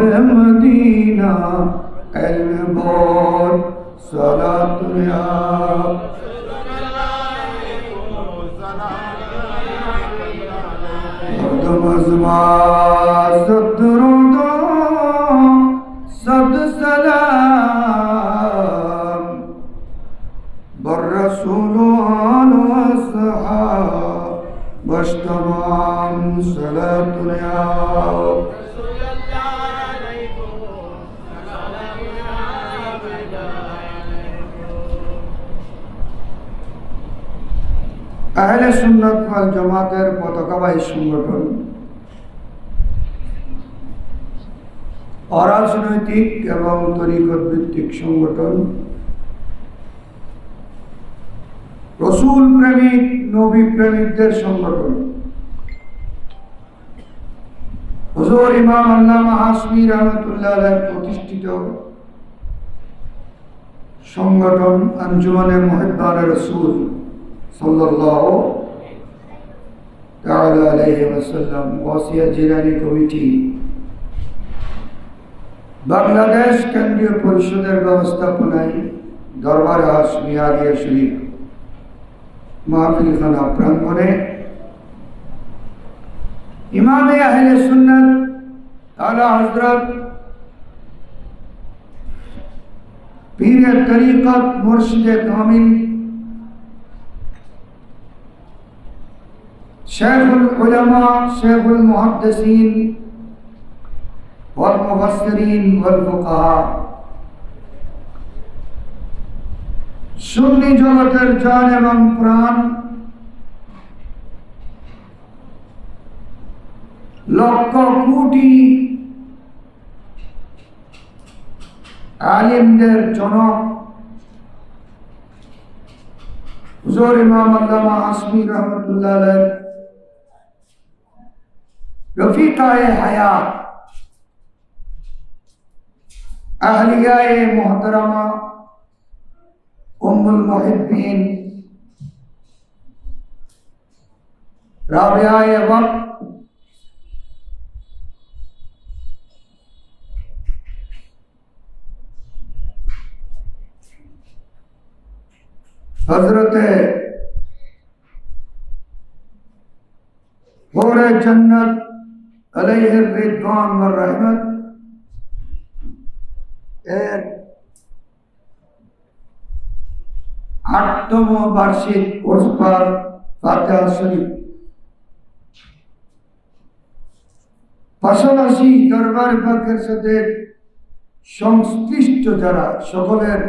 Medina इल्म बोल सलात या मज़मा सदरुदो सद सलाम बर रसूलो बस्तमाम सलात या আহলে সুন্নাত ওয়াল জামাতের পতাকাবাহী সংগঠন অরাজনৈতিক এবং তরিকত ভিত্তিক সংগঠন, রসুল প্রেমিক নবী প্রেমিকদের সংগঠন, হুজুর ইমাম আল্লামা হাশমি রহমতুল্লাহ আলাইহি প্রতিষ্ঠিত সংগঠন আঞ্জুমানে মুহিব্বানে রাসূল সাল্লাল্লাহু তাআলা আলাইহি ওয়াসাল্লাম ওয়াসিয়া জিলানী কমিটি বাংলাদেশ কেন্দ্রীয় পরিষদের ব্যবস্থাপনায় দরবার হাশমি আলিয়া শরীফ মাহফিলখানা প্রাঙ্গণে ইমামে আহলে সুন্নাত আলা হযরত পীরে তরিকত মুর্শিদে কামিল शेखुल उलमा शेखुल मुहद्दिसीन वल मुफस्सिरीन वल फुकाहा सुन्नी जगतेर जान एवं प्राण लक्ष कोटी आलिमদের জনক হুজুর ইমাম আল্লামা হাশমি রহমতুল্লাহ আলাইহি रफीकाए हयात अहलियाए मोहतरमा उम्मुल मुहिब्बीन राबियाए वक्त हजरते होरे जन्नत अलैहिर रिदवान व रहमत এর 8তম বার্ষিক কোর্স পার ফাতিহা শরীফ পাশাপাশি দরবার পাকের সাথে সংশ্লিষ্ট যারা সকলের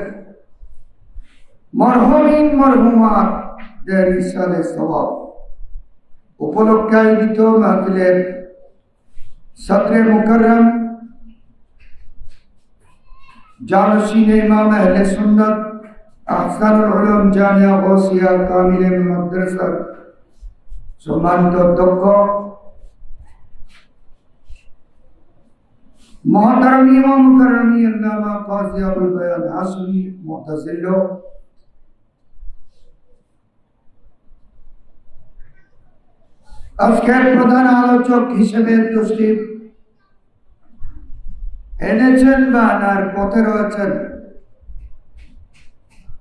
মরহুমিন মরহুমাতদের ইসালে সওয়াব উপলক্ষে আয়োজিত মাহফিলের सदर मुकर्रम जानशीन इमाम अहले सुन्नत अहसानुल उलूम जामिया गौसिया कामिल मदरसा सम्मानित अध्यक्ष मोहतरम इमाम मुकर्रमी अल्लामा काजी अबुल बयान हाशमी मुअतज़िलो আজকের প্রধান আলোচক হিসেবে তশরিফ এনেছেন বা আনার পথে রয়েছেন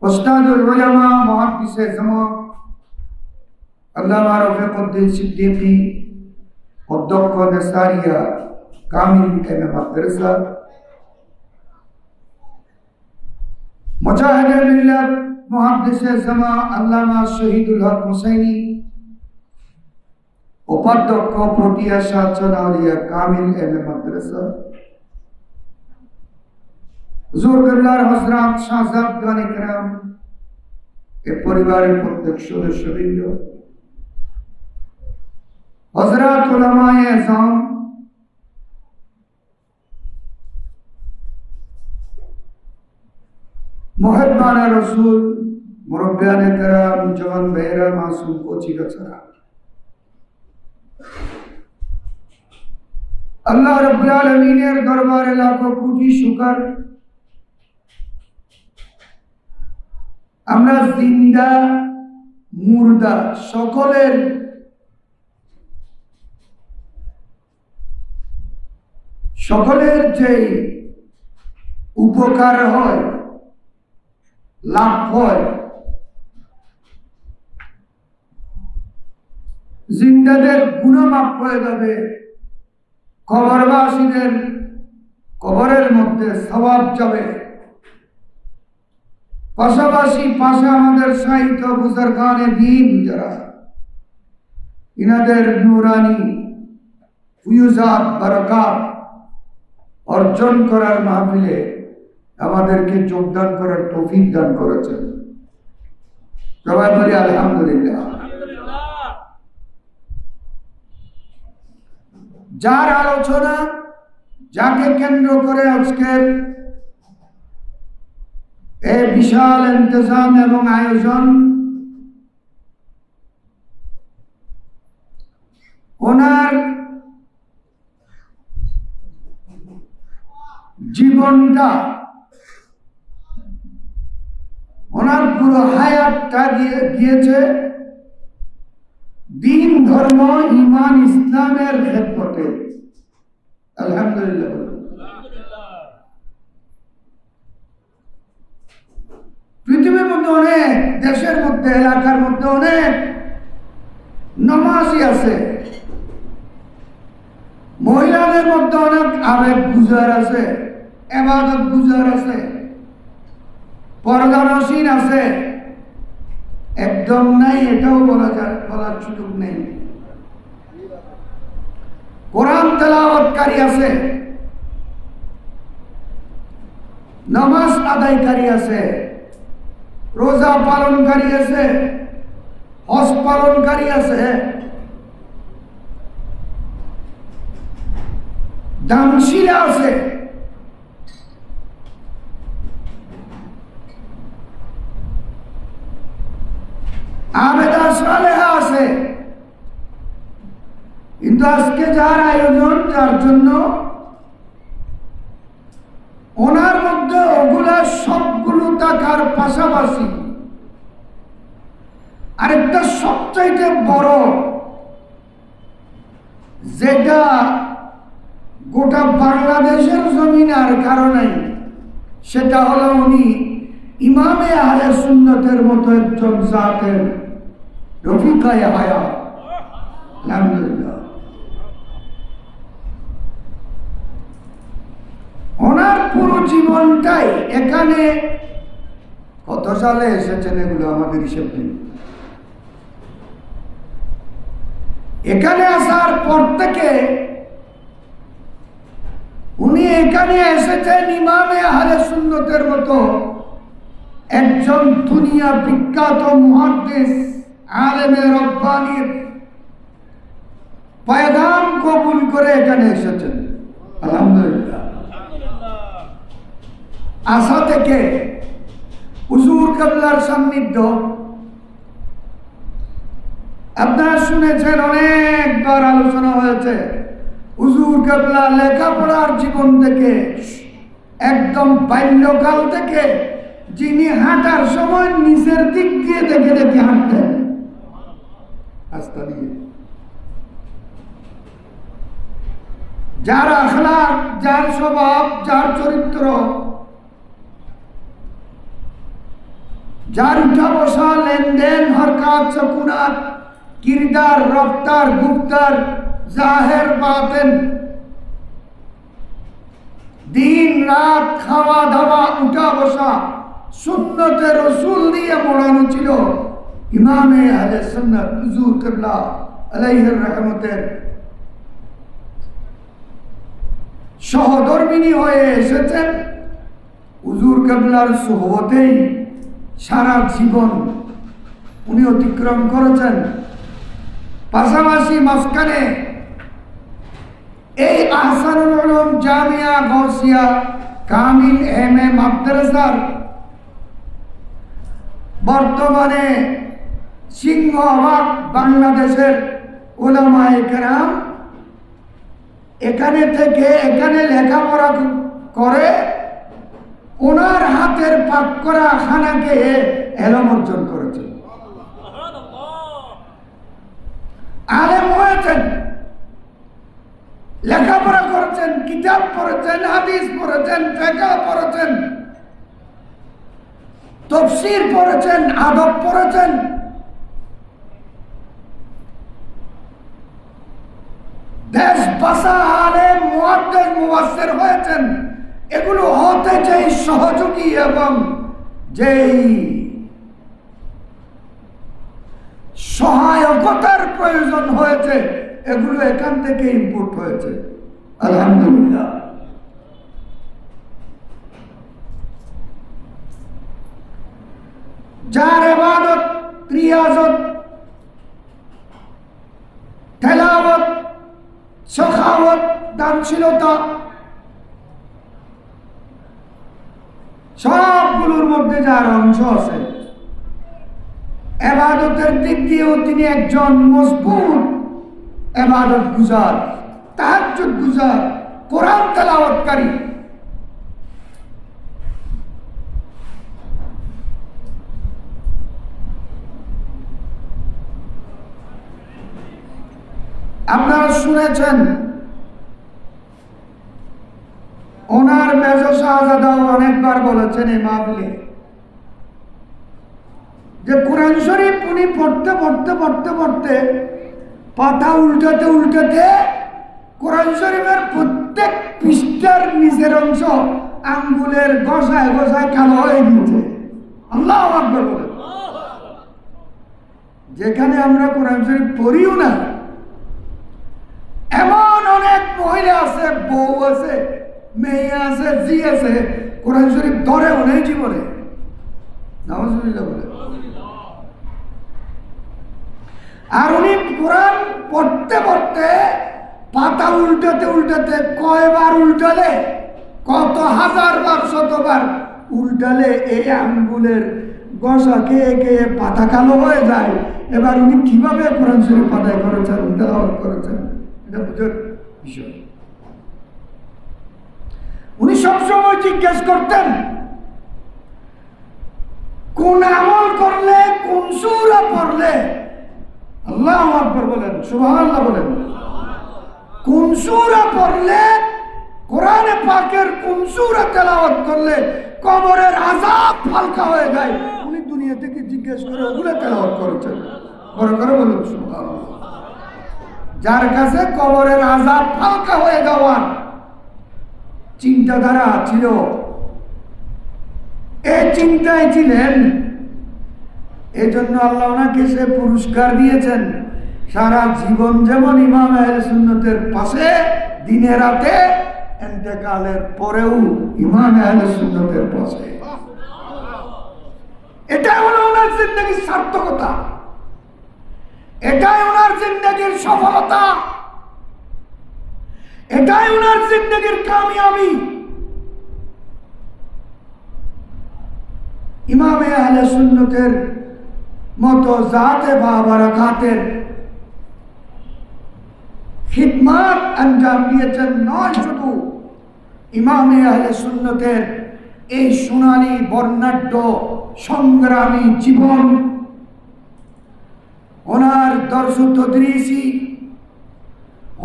উস্তাদুল উলামা মুহাদ্দিসে জামাত আল্লামা রফিকুদ্দিন সিদ্দিকী অধ্যক্ষ নেসারিয়া কামিল মাদ্রাসা মুজাহিদে মিল্লাত মুহাদ্দিসে জামাত আল্লামা শহীদুল হক হুসাইনি उपाध्यक्ष पटिया शाहचंद आलिया कामिल माद्रासा হুজুর কেবলার হযরত শাহজাদগান ইকরাম এ পরিবারের প্রত্যেক সদস্যবৃন্দ হযরত উলামায়ে আযম মুহিব্বানে রাসূল মুরব্বিয়ানে কেরাম জওয়ান ভাইয়েরা মাসুম কচিকাচারা अल्लाह रब्बुल आलमीনের দরবারে লাখো কোটি শুকর আমরা জিন্দা মুর্দা সকলের সকলের যে উপকার হয়, লাভ হয়, জিন্দাদের গুনাহ মাফ হয়ে যাবে, কবরবাসীদের কবরের মধ্যে সওয়াব যাবে। পাশাপাশি পাশে আমাদের সাহিত্য বুজুর্গানে দ্বীন যারা ইনাদের নূরানি ফুয়ুজাত বারাকাত অর্জন করার মাহফিলে আমাদেরকে যোগদান করার তৌফিক দান করেছেন। সবাই বলি আলহামদুলিল্লাহ। যার আলোচনা, যাকে কেন্দ্র করে আজকের এই বিশাল ইন্তজাম এবং আয়োজন, ওনার জীবনটা, ওনার পুরো হায়াতটা গিয়েছে দিন, ধর্ম, ইমান, ইসলামের খেদমতে। আলহামদুলিল্লাহ। পৃথিবীর মধ্যে অনেক, দেশের মধ্যে, এলাকার মধ্যে অনেক নমাজি আছে, মহিলাদের মধ্যে অনেক আবেগ গুজার আছে, ইবাদত গুজার আছে, পর্দানসীন আছে, একদম নাই এটাও বলার সুযোগ নেই। কোরআন তেলাওয়াতকারী আছে, নামাজ আদায়কারী আছে, রোজা পালনকারী আছে, হজ পালনকারী আছে, দানশীলা আছে, আবেদা সালেহা আছে। কিন্তু আজকে যার আয়োজন, যার জন্য, ওনার মধ্যে ওগুলা সবগুলো থাকার পাশাপাশি আরেকটা সবচাইতে বড়, যেটা গোটা বাংলাদেশের জমিন আর কারণে, সেটা হলো উনি ইমামে আহলে সুন্নতের মতো একজন জাতের রফিকায়ে হায়াত। আলহামদুলিল্লাহ। ওনার পুরো জীবনটাই এখানে, কত সালে এসেছেন এগুলো আমাদের হিসেব নেই। এখানে আসার পর থেকে উনি এখানে এসেছেন ইমামে আহলে সুন্নতের মতো একজন দুনিয়া বিখ্যাত মুহাদ্দিস, আলেমে রব্বানির পয়গাম কবুল করে এখানে এসেছেন। আলহামদুলিল্লাহ। আসা থেকে হুজুর কিবলার সান্নিধ্য আপনারা শুনেছেন, অনেকবার আলোচনা হয়েছে। হুজুর কিবলা লেখাপড়ার জীবন থেকে, একদম বাল্যকাল থেকে, যিনি হাঁটার সময় নিচের দিক দিয়ে দেখে দেখে হাঁটতেন, রাস্তা দিয়ে। যার আখলাক, যার স্বভাব, যার চরিত্র, যার উঠা বসা, লেনদেন, হরকাত, সকুনাত, কিরদার, রফতার, গুপ্তার, জাহের, বাতেন, দিন রাত, খাওয়া দাওয়া, উঠা বসা সুন্নতে রসুল দিয়ে মোড়ানো ছিল। ইমামে আহলে সুন্নাত হুজুর কিবলা আলাইহির রহমতের সহধর্মিনী হয়ে এসেছেন। হুজুর কিবলার সোহবতেই সারা জীবন উনি অতিক্রম করেছেন। পাশাপাশি মাঝখানে এই আহসানুল উলুম জামিয়া গাউসিয়া কামিল এম.এ মাদ্রাসার বর্তমানে সিংহভাগ বাংলাদেশের উলামায়ে কেরাম এখানে থেকে, এখানে লেখাপড়া করে ওনার হাতের পাক করা খানাকে এলম অর্জন করেছে, আলেম হয়েছেন। লেখাপড়া করেছেন, কিতাব পড়েছেন, হাদিস পড়েছেন, ফিকহ পড়েছেন, তাফসীর পড়েছেন, আদব পড়েছেন, দেশ বাসা আলেম মুহাদ্দিস মুফাসসির হয়েছেন। এগুলো হতে যেই সহযোগী এবং যেই সহায়কতার প্রয়োজন হয়েছে, এগুলো এখান থেকে ইম্পোর্ট হয়েছে। আলহামদুলিল্লাহ। যার ইবাদত, রিয়াজত, তেলাওয়াত, সখাওয়াত, দানশীলতা সবগুলোর মধ্যে যার অংশ আছে, ইবাদতের দিক দিয়েও তিনি একজন মজবুত ইবাদত গুজার, তাহাজ্জুদ গুজার, কোরআন তেলাওয়াতকারী। আপনারা শুনেছেন ওনার মেজ শাহজাদাও অনেকবার বলেছেন এই মাহফিলে যে কোরআন শরীফ উনি পড়তে পড়তে পড়তে পড়তে পাতা উল্টাতে উল্টাতে কোরআন শরীফের প্রত্যেক পৃষ্ঠার নিচের অংশ আঙ্গুলের ঘষায় ঘষায় কালো হয়ে গিয়েছে। আল্লাহু আকবার বলে। যেখানে আমরা কোরআন শরীফ পড়িও না, এমন অনেক মহিলা আছে, বউ আছে, মেয়ে আছে, জি আছে, কোরআন শরীফ ধরেও নেই জীবনে। নাউজুবিল্লাহ বলে। আর উনি কোরআন পড়তে পড়তে পাতা উল্টাতে উল্টাতে কয়বার উল্টালে, কত হাজার বার শতবার উল্টালে এই আঙ্গুলের গসা খেয়ে খেয়ে পাতা কালো হয়ে যায়। এবার উনি কিভাবে কোরআন শরীফ পাতায় করেছেন, তেলাওয়াত করেছেন, এটা বুঝার বিষয়। উনি সবসময় জিজ্ঞেস করতেন কোন আমল করলে, কোন সূরা পড়লে, আল্লাহু আকবার বলেন, সুবহানাল্লাহ বলেন, কোন সূরা পড়লে, কোরআনে পাকের কোন সূরা তেলাওয়াত করলে কবরের আযাব হালকা হয়ে যায়, উনি দুনিয়া থেকে জিজ্ঞেস করে ওগুলো তেলাওয়াত করেছেন। বড় করে বলুন সুবহানাল্লাহ। যার কাছে কবরের আযাব হালকা হয়ে যাওয়ার চিন্তাধারা ছিল, এই চিন্তায় ছিলেন, এই জন্য আল্লাহ ওনাকে সে পুরস্কার দিয়েছেন। সারা জীবন যেমন ইমাম আহলে সুন্নতের পাশে দিনে রাতে, ইন্তেকালের পরেও ইমাম আহলে সুন্নতের পাশে। এটা হলো ওনার জিন্দেগির সার্থকতা, এটাই ওনার জিন্দেগির সফলতা, এটাই ওনার জিন্দেগির কামিয়াবি। ইমামে আহলে সুন্নতের মতো জাতে বারাকাতের খিদমত আঞ্জাম দিয়েছেন। নয় শুধু ইমামে আহলে সুন্নতের এই সোনালী বর্ণাঢ্য সংগ্রামী জীবন, ওনার দর্শ তদরিসি,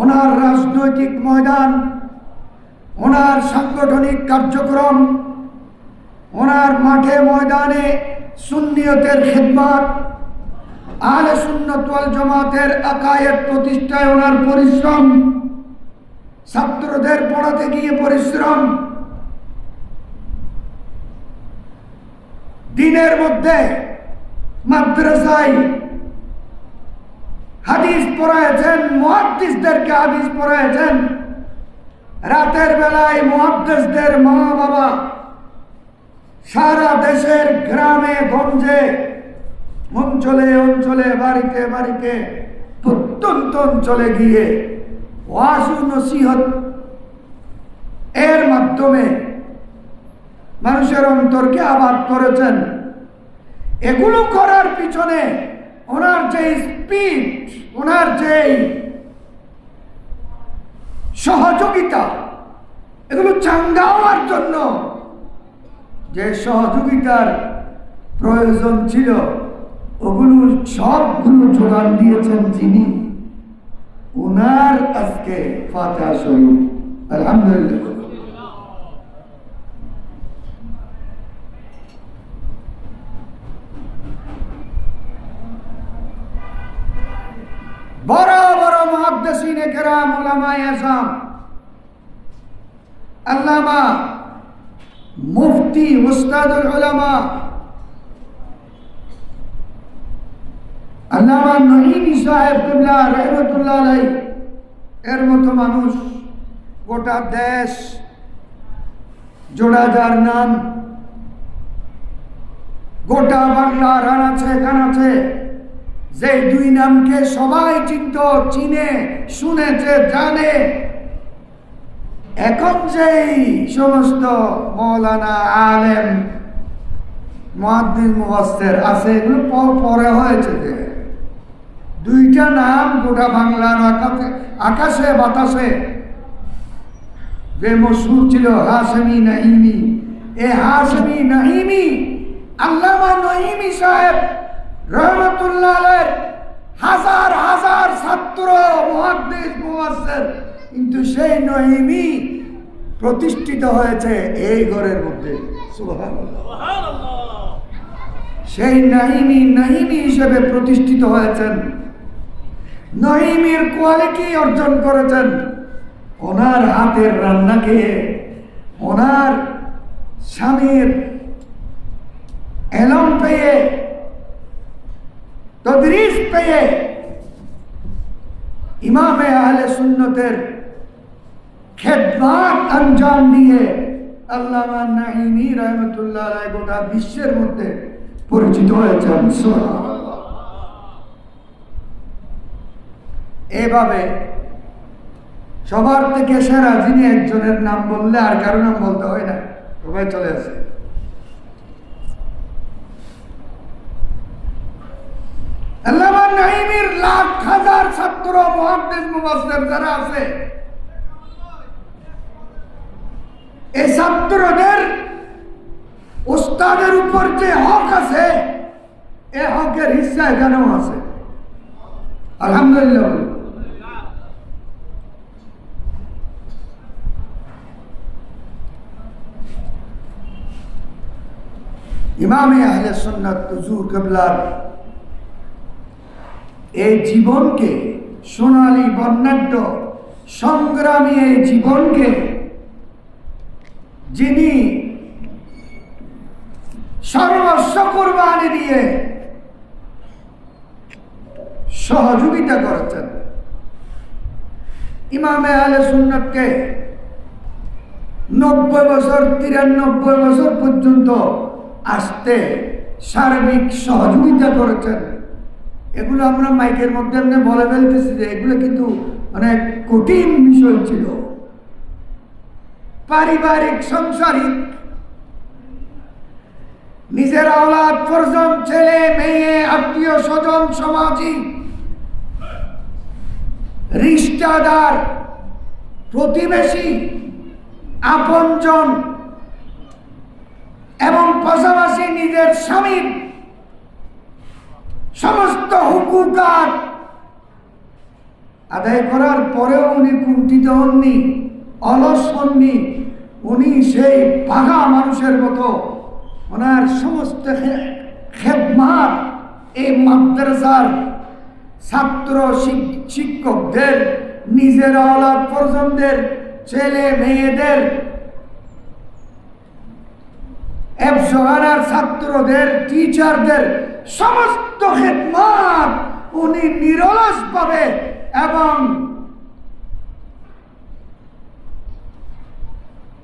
ওনার রাজনৈতিক ময়দান, ওনার সাংগঠনিক কার্যক্রম, ওনার মাঠে ময়দানে সুন্নিয়তের খিদমত, আহলে সুন্নাত ওয়াল জামাতের আকায়েদ প্রতিষ্ঠায় ওনার পরিশ্রম, ছাত্রদের পড়াতে গিয়ে পরিশ্রম, দিনের মধ্যে মাদ্রাসায় হাদিস পড়াইছেন, মুহাদ্দিসদেরকে হাদিস পড়াইছেন, রাতের বেলায় মুহাদ্দিসদের মা বাবা সারা দেশের গ্রামে গঞ্জে, অঞ্চলে অঞ্চলে, বাড়িতে বাড়িতে, প্রত্যন্ত অঞ্চলে গিয়ে ওয়াজ ও নসিহত এর মাধ্যমে মানুষের অন্তরকে আবাদ করেছেন। এগুলো করার পিছনে ওনার যে স্পিড, ওনার যে সহযোগিতা, এগুলো চাঙ্গা হওয়ার জন্য যে সহযোগিতার প্রয়োজন ছিল, ওগুলো সবগুলো যোগান দিয়েছেন যিনি, উনার আজকে ফাতিহা শরীফ আলহামদুলিল্লাহ। বড় বড় মুহাদ্দিসিনে কেরাম, উলামায়ে আযম, আল্লামা মুফতি উস্তাদুল উলামা আল্লামা নঈমি সাহেব কিবলা রাহমাতুল্লাহ আলাইহি এর মতো মানুষ গোটা দেশ জোড়া, যার নাম গোটা বাংলার আনাচে কানাচে, যে দুই নামকে সবাই চিনত, চিনে, শুনেছে, জানে। এখন যেই সমস্ত মৌলানা, আলেম, মুহাদ্দিস, মুফাসসির আছে, এগুলো পরে হয়েছে। যে দুইটা নাম গোটা বাংলার আকাশে বাতাসে যে মশহুর ছিল, হাশেমি নাঈমি। এ হাশেমি নাঈমি আল্লামা নঈমি সাহেব রহমতুল্লাহ আলাইহির হাজার হাজার ছাত্র, মুহাদ্দিস, মুফাসসির, কিন্তু সেই নঈমি প্রতিষ্ঠিত হয়েছে এই ঘরের মধ্যে। সুবহানাল্লাহ। সেই নঈমি নঈমি হিসেবে প্রতিষ্ঠিত হয়েছেন, নঈমির কোয়ালিটি অর্জন করেছেন ওনার হাতের রান্না খেয়ে, ওনার স্বামীর এলম পেয়ে, তদরিস পেয়ে, ইমামে আহলে সুন্নতের খেদমত আঞ্জাম দিয়ে আল্লামা নঈমি রাহমাতুল্লাহ আলাইহি গোটা বিশ্বের মধ্যে পরিচিত হয়েছেন। সুবহানাল্লাহ। এভাবে সবার থেকে সেরা যিনি, একজনের নাম বললে আর কারো নাম বলতে হয় না, সবাই চলে আসে। আল্লামা নঈমির লাখ হাজার ছাত্র, মুহাদ্দিস, মুফাসসির যারা আছে, এই ছাত্রদের উস্তাদের উপর যে হক আছে, এ হকের হিস্সা এখানেও আছে। আলহামদুলিল্লাহ। ইমামে আহলে সুন্নাত হুজুর কিবলার এই জীবনকে, সোনালী বর্ণাঢ্য সংগ্রামী এই জীবনকে যিনি সর্বস্ব কুরবানি দিয়ে সহযোগিতা করেছেন, ইমামে আহলে সুন্নাতকে 90 বছর, 93 বছর পর্যন্ত আসতে সার্বিক সহযোগিতা করেছেন। এগুলো আমরা মাইকের মধ্যে এমনি বলে ফেলতেছি যে এগুলো কিন্তু অনেক কঠিন বিষয় ছিল। পারিবারিক, সাংসারিক, নিজের আওলাদ, ফরজন, ছেলে মেয়ে, আত্মীয় স্বজন, সামাজিক রিশতেদার, প্রতিবেশী, আপনজন এবং পাশাপাশি নিজের স্বামীর সমস্ত হুকুকাত আদায় করার পরেও উনি কুণ্ঠিত হননি, অলস হননি। উনি সেই পাগা মানুষের মতো ওনার সমস্ত খেদমাত এই মাদ্রাসার ছাত্র, শিক্ষকদের, নিজের আওলাদ, ফরজনদের, ছেলে মেয়েদের, এফসোহানার ছাত্রদের, টিচারদের সমস্ত খেদমাত উনি নিরলস ভাবে এবং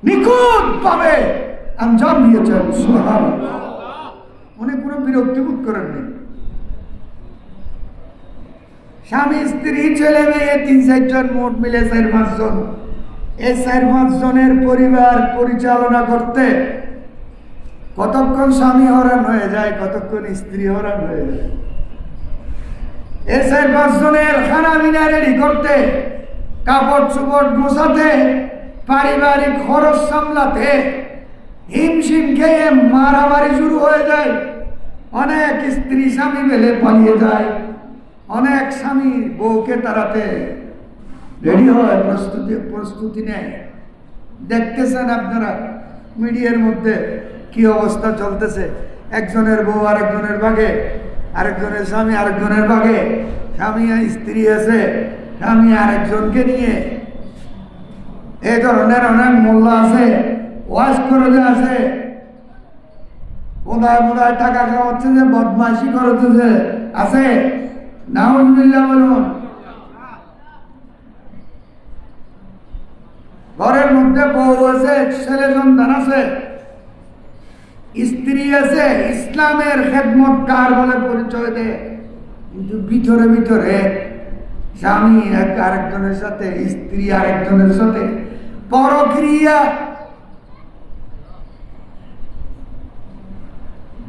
নিখুঁত ভাবে আঞ্জাম দিয়েছেন। সুবহানাল্লাহ। উনি কোনো বিরক্তি বোধ করেননি। স্বামী, স্ত্রী, ছেলে মেয়ে 3-4 জন, মোট মিলে 4-5 জন। এই 4-5 জনের পরিবার পরিচালনা করতে কতক্ষণ স্বামী হরান হয়ে যায়, কতক্ষণ স্ত্রী হরান হয়ে যায়। এই 4-5 জনের খানা পিনা রেডি করতে, কাপড় চোপড় গোছাতে, পারিবারিক খরচ সামলাতে হিমশিম খেয়ে মারামারি শুরু হয়ে যায়। অনেক স্ত্রী স্বামী মেলে পালিয়ে যায়, অনেক স্বামী বউকে তাড়াতে রেডি হয়, প্রস্তুতি নেয়। দেখতেছেন আপনারা মিডিয়ার মধ্যে কি অবস্থা চলতেছে, একজনের বউ আরেকজনের ভাগে, আরেকজনের স্বামী আরেকজনের ভাগে, স্বামী স্ত্রী আছে, স্বামী আরেকজনকে নিয়ে। এই ধরনের অনেক মোল্লা আছে, ওয়াজ করে আছে, বোধায় টাকা খাওয়াচ্ছে, যে বদমাইশি করতেছে আছে। নাউজুবিল্লাহ বলুন। ঘরের মধ্যে বউ আছে, ছেলে সন্তান আছে, স্ত্রী আছে, ইসলামের খেদমতগার বলে পরিচয় দেয়, কিন্তু ভিতরে ভিতরে স্বামী আরেকজনের সাথে, স্ত্রী আরেকজনের সাথে পরক্রিয়া।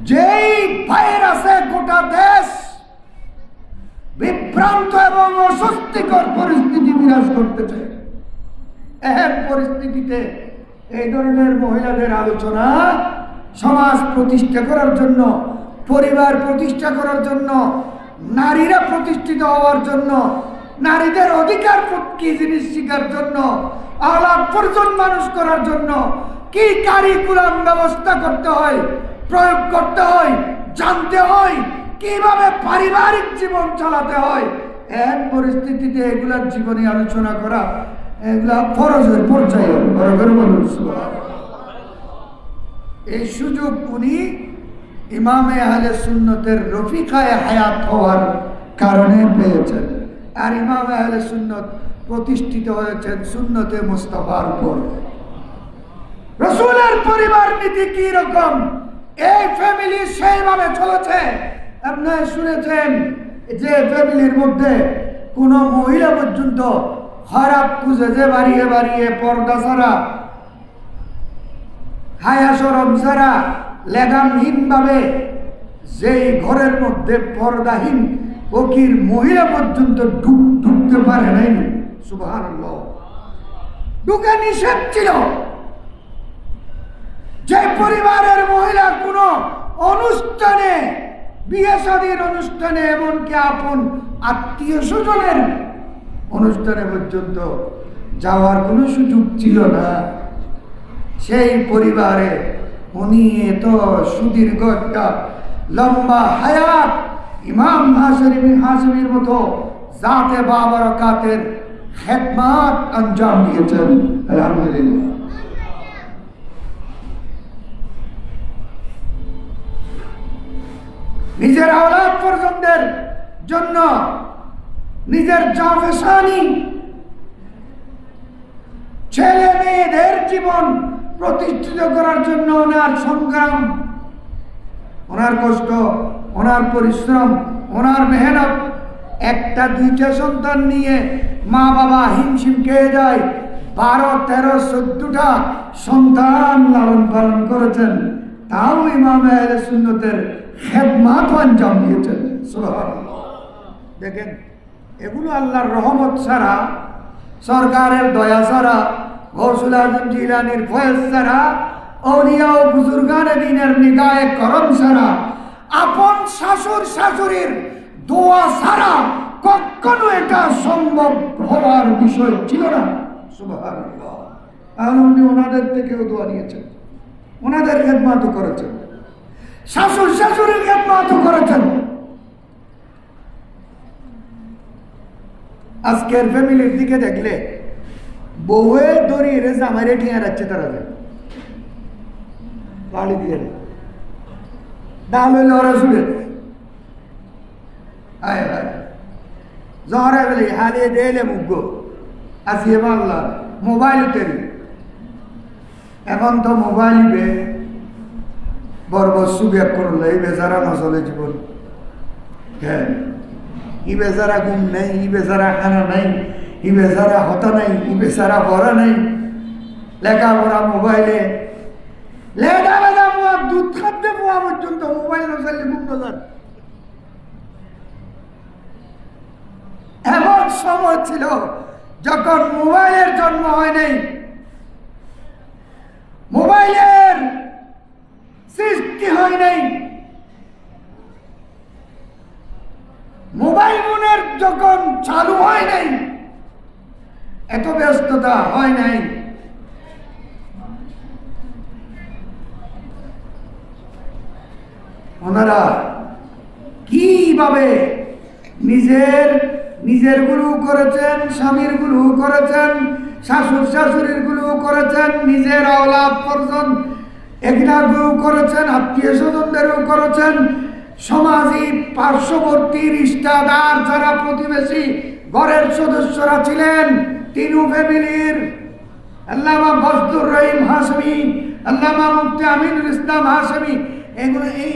যেই ভাইরাসে গোটা দেশ বিভ্রান্ত এবং অস্বস্তিকর পরিস্থিতি বিরাজ করতেছে, এক পরিস্থিতিতে এই ধরনের মহিলাদের আলোচনা সমাজ প্রতিষ্ঠা করার জন্য, পরিবার প্রতিষ্ঠা করার জন্য, নারীরা প্রতিষ্ঠিত হওয়ার জন্য, নারীদের অধিকার কি জিনিস শিখার জন্য, আলাপ পর্যন্ত মানুষ করার জন্য কি কারিকুলাম ব্যবস্থা করতে হয়, প্রয়োগ করতে হয়, জানতে হয়, কিভাবে পারিবারিক জীবন চালাতে হয়, এক পরিস্থিতিতে এগুলার জীবনী আলোচনা করা, এগুলা ফরজের পর্যায়ে। এই সুযোগ উনি ইমামে আহলে সুন্নতের রফিকায়ে হায়াত হওয়ার কারণে পেয়েছেন। আর ইমামে আহলে সুন্নত প্রতিষ্ঠিত হয়েছেন সুন্নতে মুস্তাফার উপর। রাসূলের পরিবার নীতি কি রকম, এই ফ্যামিলি সেইভাবে চলেছে। আপনারা শুনেছেন যে ফ্যামিলির মধ্যে কোনো মহিলা পর্যন্ত খারাপ খুঁজে যে বাড়িয়ে বাড়িয়ে পর্দা ছাড়া, হায়া শরম ছাড়া, লেগামহীন ভাবে যেই ঘরের মধ্যে পর্দাহীন ফকির মহিলা পর্যন্ত ঢুকতে পারে নাই, সুবহানাল্লাহ, ঢুকে নিষেধ ছিল। যে পরিবারের মহিলা কোনো অনুষ্ঠানে, বিয়ে শাদীর অনুষ্ঠানে, এমনকি আপন আত্মীয় স্বজনের অনুষ্ঠানে পর্যন্ত যাওয়ার কোনো সুযোগ ছিল না, সেই পরিবারে উনি এত সুদীর্ঘ একটা লম্বা হায়াত ইমাম হাশিমির মতো জাতে বাবরকাতের খেদমত আঞ্জাম দিয়েছেন। আলহামদুলিল্লাহ। নিজের আওলাদ পর্যন্তের জন্য নিজের জাফেসানি, ছেলে মেয়েদের জীবন প্রতিষ্ঠিত করার জন্য ওনার সংগ্রাম, ওনার কষ্ট, ওনার পরিশ্রম, ওনার মেহনত। একটা দুইটা সন্তান নিয়ে মা বাবা হিমশিম খেয়ে যায়, 12, 13, 14টা সন্তান লালন পালন করেছেন, তাও ইমামে আহলে সুন্নতের খেদমত আঞ্জাম দিয়েছেন। সুবহানাল্লাহ। দেখেন, এগুলো আল্লাহর রহমত ছাড়া, সরকারের দয়া ছাড়া, গৌসুল আজম জিলানীর ফয়েজ ছাড়া, আউলিয়া ও বুজুর্গানে দ্বীনের নিগায়ে করম ছাড়া, আপন শাশুড় শাশুড়ির দোয়া ছাড়া কখনো এটা সম্ভব হওয়ার বিষয় ছিল না। সুবহানাল্লাহ। আর উনি ওনাদের থেকেও দোয়া নিয়েছেন, ওনাদের খেদমত করেছেন, শাশুড় শাশুড়ির খেদমত করেছেন। আজকের ফ্যামিলির দিকে দেখলে বউয়ে দড়িয়ে জামাইরে ঠিয়া রাখছে, তারা বাড়ি দিয়ে ডাল হইলে ওরা শুনে জহরা বেলে হারিয়ে দেলে মুগ্গ আসিয়ে মাল্লা মোবাইল তেরি। এখন তো মোবাইল বে বরবস্যু ব্যাগ করলে এই বেচারা নচলে জীবন। হ্যাঁ, ই বেচারা ঘুম নেই, ই বেচারা খানা নাই, ই বেচারা হতা নাই, ই বেচারা ভরা নাই, লেখাপড়া মোবাইলে, লেদা লেদা পোয়া দুধ খাদ্যে পোয়া পর্যন্ত মোবাইল নচলে ঘুম নজার। এমন সময় ছিল যখন মোবাইলের জন্ম হয় নাই, মোবাইলের সৃষ্টি হয় নাই, মোবাইল ফোনের যখন চালু হয় নাই, এত ব্যস্ততা হয় নাই। ওনারা কিভাবে নিজের গুরু করেছেন, স্বামীর গুরু করেছেন, শাশুড় শাশুড়ির গুরু করেছেন, নিজের আওলাদ পর্যন্ত এগুলা গুরু করেছেন, আত্মীয় স্বজনদেরও করেছেন, সমাজী পার্শ্ববর্তী রিশতেদার যারা প্রতিবেশী ঘরের সদস্যরা ছিলেন, তিনু ফ্যামিলির আল্লামা বজলুর রহিম হাশমি, আল্লামা মুফতি আমিনুল ইসলাম হাশমি, এগুলো এই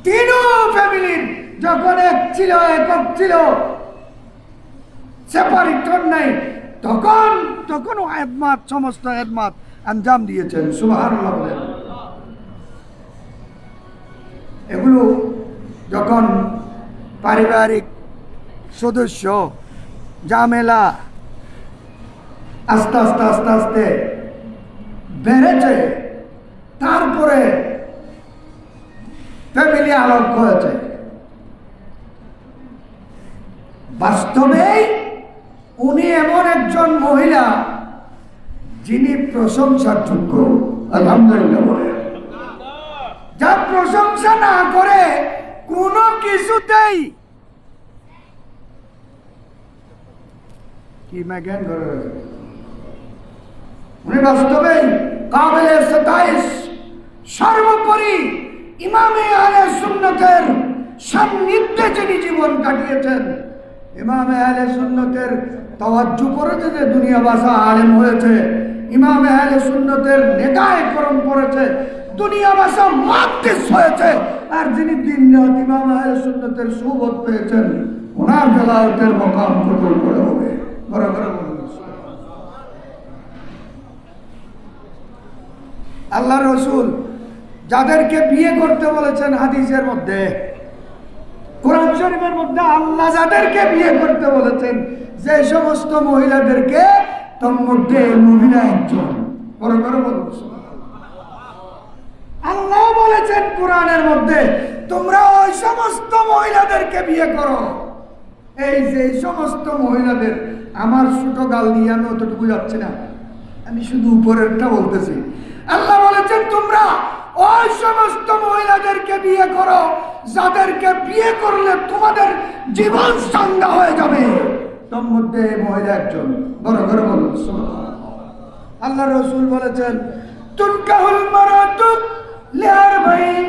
তিনু ফ্যামিলির যখন একক ছিল, সেপারেটর নাই, তখন সমস্ত খেদমত আঞ্জাম দিয়েছেন। সুবহানাল্লাহ বলেন। এগুলো যখন পারিবারিক সদস্য ঝামেলা আস্তে আস্তে আস্তে আস্তে বেড়েছে, তারপরে ফ্যামিলি আলাপ হয়েছে। বাস্তবেই উনি এমন একজন মহিলা যিনি প্রশংসার যোগ্য। আলহামদুলিল্লাহ বলে, যা প্রশংসা না করে কোনো কিছুতেই কি জ্ঞান করে উনি বাস্তবেই কাবিলে সাতাইশ। সর্বোপরি ইমামে আহলে সুন্নতের সান্নিধ্যে যিনি জীবন কাটিয়েছেন, ইমামে আহলে সুন্নতের তাওয়াজ্জু করেছে যে দুনিয়া বাসা আলেম হয়েছে, ইমামে আহলে সুন্নতের নেতায় করম করেছে, দুনিয়া বাসা মুহাদ্দিস হয়েছে, আর যিনি দিন রাত ইমাম আহলে সুন্নতের সুবত পেয়েছেন, ওনার বেলায়েতের মকাম কবুল করে হবে। বরাবর আল্লাহ রসুল যাদেরকে বিয়ে করতে বলেছেন হাদিসের মধ্যে, কোরআন শরীফের মধ্যে আল্লাহ যাদেরকে বিয়ে করতে বলেছেন, যে সমস্ত মহিলাদেরকে, তার মধ্যে মহিলা একজন। আল্লাহ বলেছেন কোরআনের মধ্যে, তোমরা ওই সমস্ত মহিলাদেরকে বিয়ে করো। এই যে সমস্ত মহিলাদের, আমার ছোট গাল দিয়ে আমি অতটুকু যাচ্ছি না, আমি শুধু উপরেরটা বলতেছি। আল্লাহ বলেছেন তোমরা ওই সমস্ত মহিলাদেরকে বিয়ে করো যাদেরকে বিয়ে করলে তোমাদের জীবন সাঙ্গা হয়ে যাবে। তোর মধ্যে মহিলা একজন। বড় করে বলুন। আল্লাহ রসুল বলেছেন তুনকাহুল মারাতু লিআরবাইন,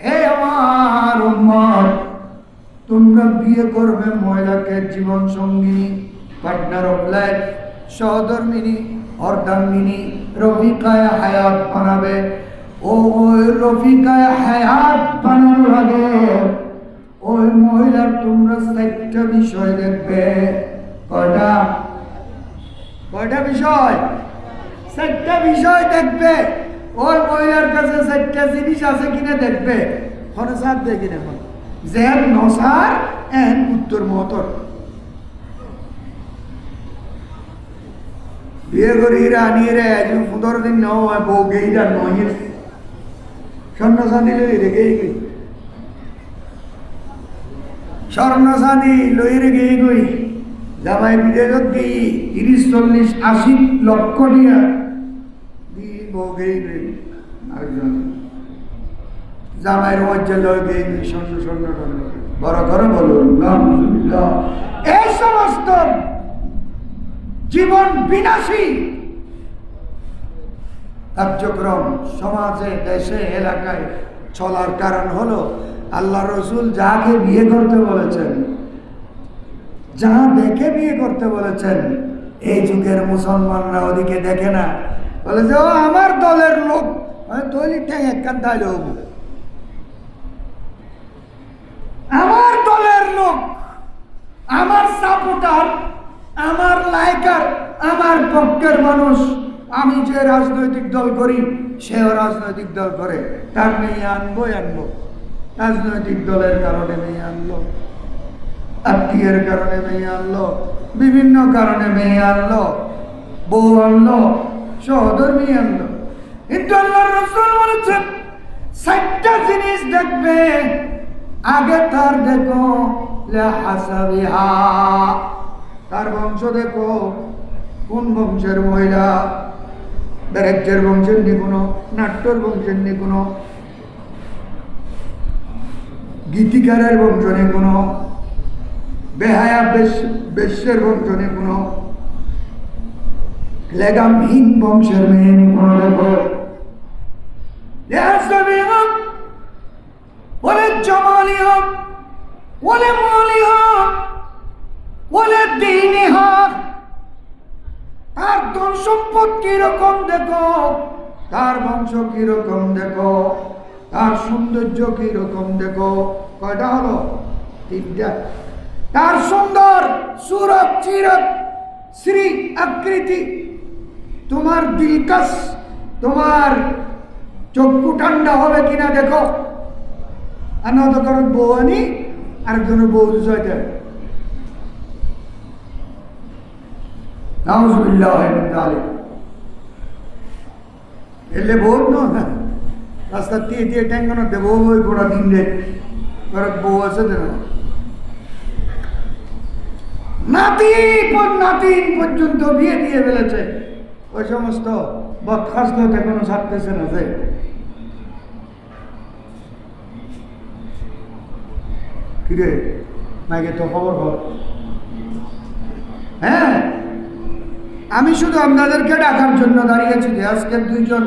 হে আমার উম্মত, তোমরা বিয়ে করবে মহিলাকে জীবন সঙ্গিনী, পার্টনার অফ লাইফ, সহধর্মিনী, অর্ধাঙ্গিনী, রফিকায় হায়াত বানাবে। ওই রফিকায় হায়াত বানানোর আগে ওই মহিলার তোমরা 4টা বিষয় দেখবে। কয়টা বিষয়? 4টা বিষয় দেখবে। ওই মহিলার কাছে 4টা জিনিস আছে কিনা দেখবে। খরচার দেখি না জেন নসার এন উত্তর মতর। বিয়ে করি রানিয়ে রে 15 দিন নয় বউ গেইরা নয় স্বর্ণ চাঁদি লই রেগে গই, স্বর্ণ চাঁদি লই রেগে গই, জামাই বিদেশত গেই 30-40-80 লক্ষ দিয়া দি বউ গেই গই, আরেকজন জামাইয়ের মধ্যে লই গেই গই স্বর্ণ বড় করে বলুন আলহামদুলিল্লাহ। এই সমস্ত জীবন বিনাশী কার্যক্রম সমাজে, দেশে, এলাকায় চলার কারণ হলো আল্লাহ রসুল যাকে বিয়ে করতে বলেছেন, যা দেখে বিয়ে করতে বলেছেন, এই যুগের মুসলমানরা ওদিকে দেখে না, বলে যে ও আমার দলের লোক, আমার দলের লোক, আমার সাপোর্টার, আমার লাইকার, আমার পক্ষের মানুষ। আমি যে রাজনৈতিক দল করি সেও রাজনৈতিক দল করে, তার মেয়ে আনবো। রাজনৈতিক দলের কারণে মেয়ে আনলো, আত্মীয়ের কারণে মেয়ে আনলো, বিভিন্ন কারণে মেয়ে আনলো, বউ আনলো, সহধর্মী আনলো। কিন্তু আল্লাহর রাসূল বলেছেন 4টা জিনিস দেখবে, আগে তার দেখো লা হাসাবিহা, তার বংশ দেখো, কোন বংশের মহিলা, ব্যারেজ্যের বংশের নি কোনো, নাট্যর বংশের নি কোনো, গীতিকারের বংশ নেই কোনো, বেহায়া বেশ্যের বংশ নেই কোনো, লেগামহীন বংশের মেয়ে নি কোনো। দেখো বলে জমালিয়া, বলে মালিয়া, বলে দিনিহা, তার ধন সম্পদ কিরকম দেখো, তার বংশ কিরকম দেখো, তার সৌন্দর্য কিরকম দেখো। কয়টা হলো? তিনটা। তার সুন্দর সুরত চিরত শ্রী আকৃতি, তোমার দিলকাশ, তোমার চক্ষু ঠান্ডা হবে কিনা দেখো। আর নত কারণ বউ আনি আরেকজনের বউ জয়টা নাউজুবিল্লাহ মিন যালিক। এলে বউ না রাস্তা দিয়ে দিয়ে ট্যাঙ্গানো দেব ওই গোড়া দিন রে বউ আছে দেন নাতি নাতিন পর্যন্ত বিয়ে দিয়ে ফেলেছে। ওই সমস্ত বদখাস্ত এখনো ছাড়তেছে না। যে কিরে নাকি তো খবর খবর। হ্যাঁ, আমি শুধু আপনাদেরকে ডাকার জন্য দাঁড়িয়েছি যে আজকে দুইজন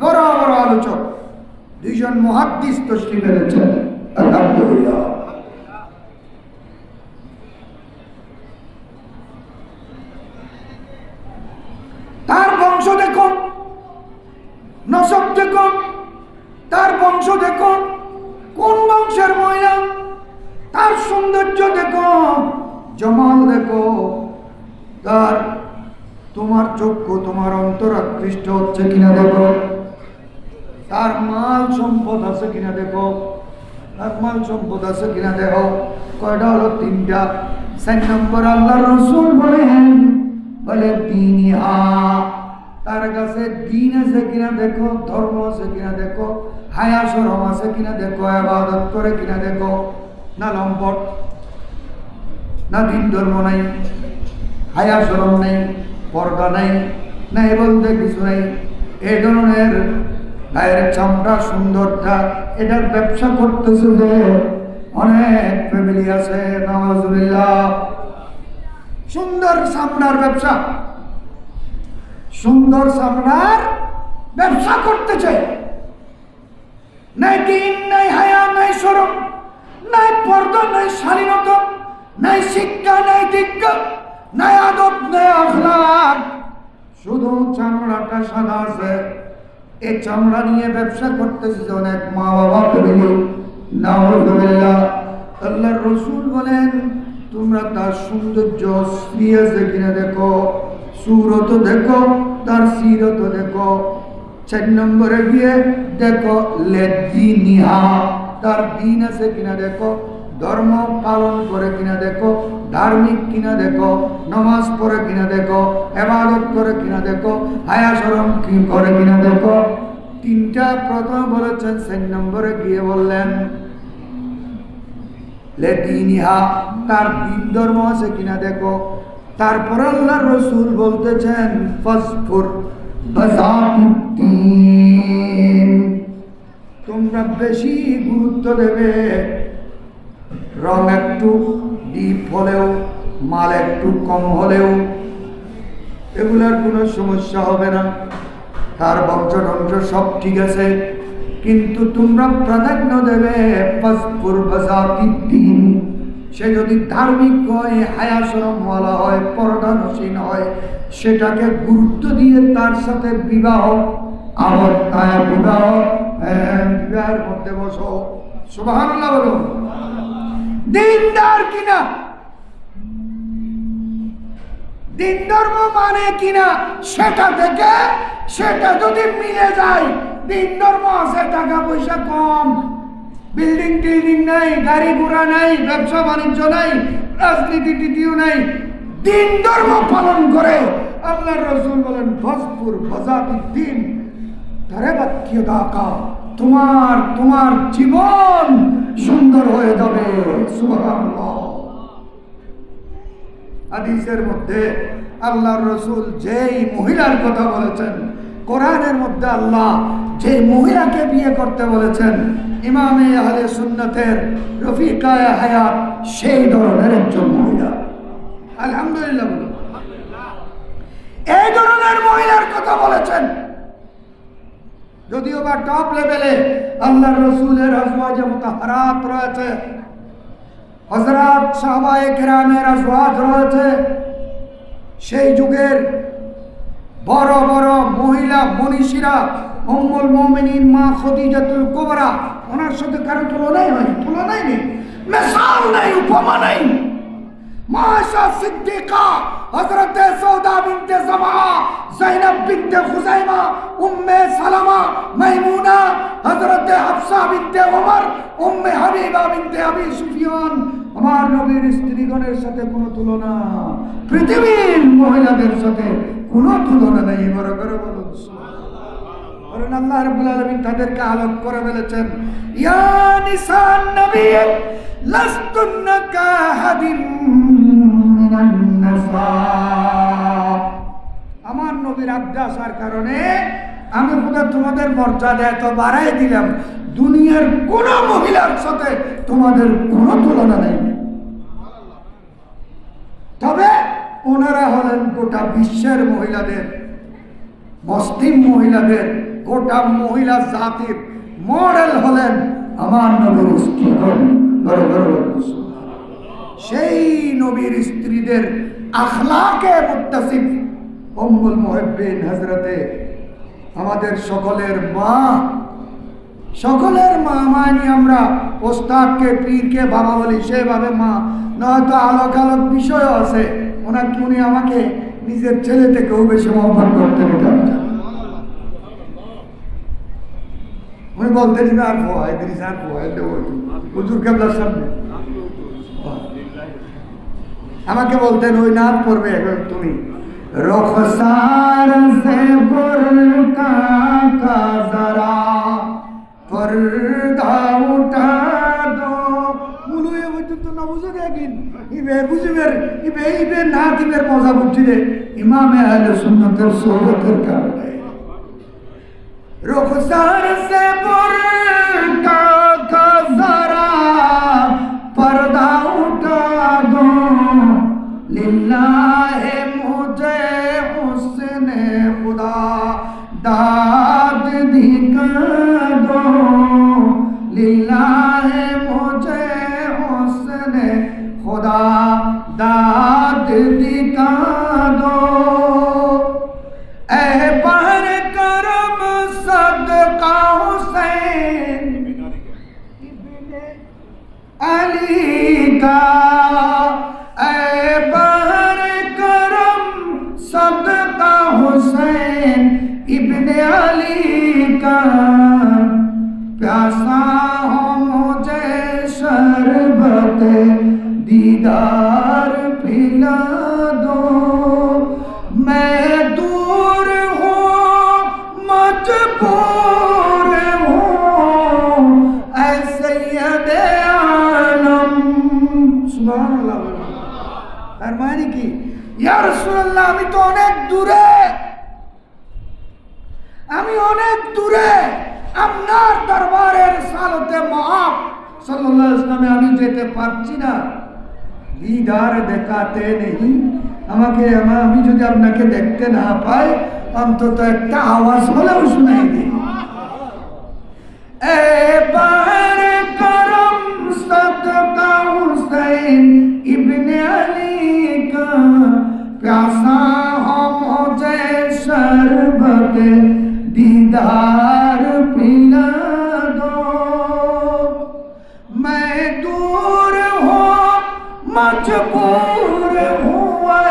বড় বড় আলোচক, দুইজন মুহাদ্দিস তশরিফ এনেছেন। আলহামদুলিল্লাহ। তার বংশ দেখো, নসব দেখো, তার বংশ দেখো, কোন বংশের মহিলা, তার সৌন্দর্য দেখো, জমাল দেখো, তার তোমার চক্ষু তোমার অন্তর আকৃষ্ট হচ্ছে কিনা দেখো, তার মাল সম্পদ আছে কিনা দেখো, তার মাল সম্পদ আছে কিনা দেখো। কয়টা হলো? তিনটা। 4 নম্বর আল্লাহর রাসূল বলেন, বলে দিনিহা, তার কাছে দিন আছে কিনা দেখো, ধর্ম আছে কিনা দেখো, হায়া শরম আছে কিনা দেখো, ইবাদত করে কিনা দেখো। না লম্পট, না দিন ধর্ম নাই, হায়া শরম নাই, পর্দা নাই, না এ বলতে কিছু নাই। এই ধরনের গায়ের চামড়া সুন্দরতা, এটার ব্যবসা করতেছে যে অনেক ফ্যামিলি আছে। নাউজুবিল্লাহ। সুন্দর চামড়ার ব্যবসা, সুন্দর চামড়ার ব্যবসা করতেছে। নাই দিন, নাই হায়া, নাই শরম, নাই পর্দা, নাই শালীনতা, নাই শিক্ষা, নাই দীক্ষা, নাই আদব, নাই আখলাক, শুধু চামড়াটা সাদা আছে। এই চামড়া নিয়ে ব্যবসা করতেছে যে অনেক মা বাবা ফ্যামিলি। নাউজুবিল্লাহ। আল্লাহর রাসূল বলেন, তোমরা তার সৌন্দর্য স্ত্রী আছে কিনা দেখো, সুরত দেখো, তার সিরত দেখো। 4 নম্বরে গিয়ে দেখো লেদিনিহা, তার দিন আছে কিনা দেখো, ধর্ম পালন করে কিনা দেখো, ধার্মিক কিনা দেখো, নামাজ পড়ে কিনা দেখো, ইবাদত করে কিনা দেখো, হায়া শরম কি করে কিনা দেখো। তিনটা প্রথম বলেছেন। 4 নম্বরে গিয়ে বললেন লেদিনিহা, তার দিন ধর্ম আছে কিনা দেখো। তারপর আল্লাহর রাসূল বলতেছেন ফাসফুর বাযাতিদ্দিন, তোমরা বেশি গুরুত্ব দেবে। রং একটু ডিপ হলেও, মাল একটু কম হলেও এগুলার কোনো সমস্যা হবে না। তার বংশ সব ঠিক আছে, কিন্তু তোমরা প্রাধান্য দেবে ফাসফুর বাযাতিদ্দিন। সে যদি ধার্মিক হয়, হায়া শরমওয়ালা হয়, পর্দানসীন হয়, সেটাকে গুরুত্ব দিয়ে তার সাথে বিবাহ, আবদ্ধতায় বিবাহ, বিবাহের মধ্যে বসো। সুবহানাল্লাহ বলো। দিনদার কিনা, দিন ধর্ম মানে কিনা সেটা থেকে, সেটা যদি মিলে যায়, দিন ধর্ম আছে, টাকা পয়সা কম, বিল্ডিং টিল্ডিং নাই, গাড়ি ঘোড়া নাই, ব্যবসা বাণিজ্য নাই, রাজনীতি টিটিও নাই, দিন ধর্ম পালন করে। আল্লাহর রাসূল বলেন ফাসফুর বাযাতিদ্দিন, তারে বাক্য দাকা, তোমার জীবন সুন্দর হয়ে যাবে। সুবহানাল্লাহ। হাদিসের মধ্যে আল্লাহর রাসূল যেই মহিলার কথা বলেছেন, কোরআনের মধ্যে আল্লাহ যে মহিলাকে বিয়ে করতে বলেছেন, ইমামে আহলে সুন্নাতের রফিকায়ে হায়াত সেই ধরনের একজন মহিলা। আলহামদুলিল্লাহ। এই ধরনের মহিলার কথা বলেছেন, যদিও বা টপ লেভেলে আল্লাহর রাসূলের আজওয়াজে মুতাহহারাত রয়েছে, হযরত সাহাবায়ে কেরামের আজওয়াজ রয়েছে, সেই যুগের বড় বড় মহিলা মনীষীরা, উম্মুল মুমিনিন মা খাদিজাতুল কুবরা, ওনার সাথে কারো তুলনাই হয়, তুলনাই নেই, মিসাল নাই, উপমা নাই। মা আয়েশা সিদ্দিকা, হযরত সৌদা বিনতে জামা, যায়েনব বিনতে খুজাইমা, উম্মে সালামা, মাইমুনা, হযরত হাফসা বিনতে ওমর, উম্মে হাবিবা বিনতে আবি সুফিয়ান, আমার নবীর স্ত্রীগণের সাথে কোনো তুলনা, পৃথিবীর মহিলাদের সাথে কোনো তুলনা নেই। বড় করে বলুন সুবহানাল্লাহ। কারণ আল্লাহ রাব্বুল আলামিন তাদেরকে আলোক করে বলেছেন, ইয়া নিসান নবী লাস্তুন্না কাহাদিন মিনান নিসা। আমার নবীর আব্দাসার কারণে আমি খোদা তোমাদের মর্যাদা এত বাড়াই দিলাম, দুনিয়ার কোন মহিলার সাথে তোমাদের কোনো তুলনা নেই। তবে ওনারা হলেন গোটা বিশ্বের মহিলাদের, মুসলিম মহিলাদের, গোটা মহিলা জাতির মডেল হলেন আমার নবীর স্ত্রীগণ। সেই নবীর স্ত্রীদের আখলাকে মুত্তাসিফ উম্মুল মুহিব্বিন হযরতে আমাদের সকলের মা, সকলের মা মানি আমরা ওস্তাদকে পীরকে বাবা বলি, সেভাবে মা নয়তো আলোক আলোক বিষয় আছে। উনি আমাকে নিজের ছেলে থেকেও বেশি মহব্বত করতে দিতেন। উনি বলতেন আর ভয় আর ভয় দেব হুজুর কেবলার সামনে আমাকে বলতেন ওই নাম পড়বে তুমি রখসার সে বুরকা কা জরা পর্দা উঠা দো। মুলুয়ে পর্যন্ত না বুঝে দেখেন ইবে বুঝবের ইবে না দিবের মজা বুঝছি রে ইমামে আহলে সুন্নাতের সোহবতের কারণে। রখসার সে বুরকা কা জরা পর্দা উঠা দো লিল্লাহে মুঝে হুসনে খুদা দাদ দিখা দো লিল্লাহে মুঝে হুসনে खुदा दाद दिखा दो। ऐ बहर करम सदका हुसैन इब्ने अली का, ऐ बहर करम सदका हुसैन इब्ने अली का, प्यासा हो मुझे शरबत दीदार पिला दो। मैं दूर हूँ मजबूर हूँ ऐ सैयदे आलम। सुभान अल्लाह। फरमाने की या রাসূলুল্লাহ আমি তো অনেক দূরে, আমি অনেক দূরে আপনার দরবারের সালতে মহাব সাল্লাল্লাহু আলাইহি ওয়াসাল্লামে আমি যেতে পারছি না। दीदार देखाते नहीं আমাকে, আমি যদি আপনাকে দেখতে না পাই অন্তত একটা আওয়াজ হলেও শোনাই দিই। এ বাহর করম সদকা হুসैन ইবনে আলী কা, प्यासा हो मुझे शरबत दीदार पिला दो। मैं दूर हूँ मजबूर हुआ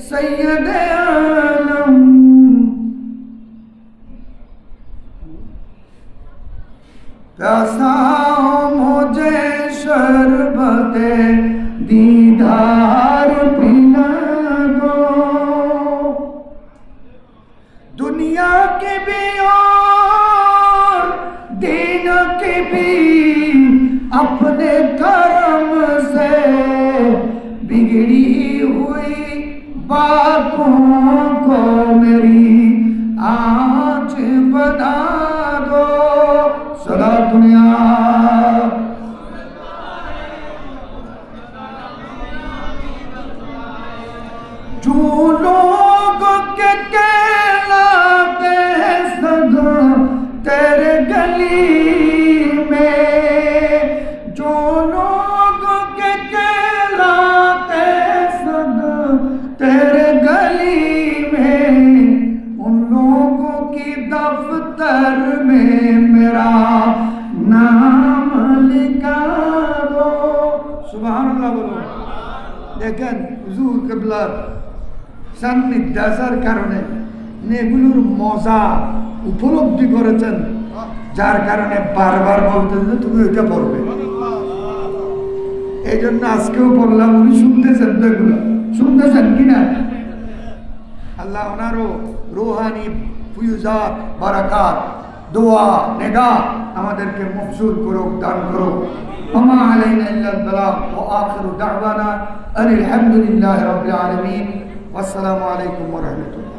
सैयद आलम। प्यासा मुझे शरबत दीदार पिला दो। दुनिया के भी और दीन के भी अपने कर्म से बिगड़ी को मेरी आज बना दो। सदा दुनिया जो लोग के कहलाते हैं सदा तेरे गली में, जो लोग के कहलाते हैं सदा तेरे गली में, उन लोगों की दफ्तर में मेरा नाम लिखा दो। सुभान अल्लाह बोलो। দেখেন হুজুর কিবলার সান্নিধ্যাসার কারণে এগুলোর মজা উপলব্ধি করেছেন, যার কারণে বারবার বলতেছে তুমি ওইটা পড়বে। এই জন্য আজকেও বললাম, উনি শুনতেছেন তো, এগুলো শুনতেছেন কিনা? আল্লাহ ওনারও রুহানি ফুয়ুজাত বারাকাত দোয়া নেগা আমাদেরকে মকসুদ করুক, দান করুক। ওমা আলাইনা ইল্লাল বালাগ ওয়া আখিরু দাওয়ানা আলহামদুলিল্লাহি রাব্বিল আলামিন। আসসালামু আলাইকুম ওয়া রাহমাতুল্লাহ।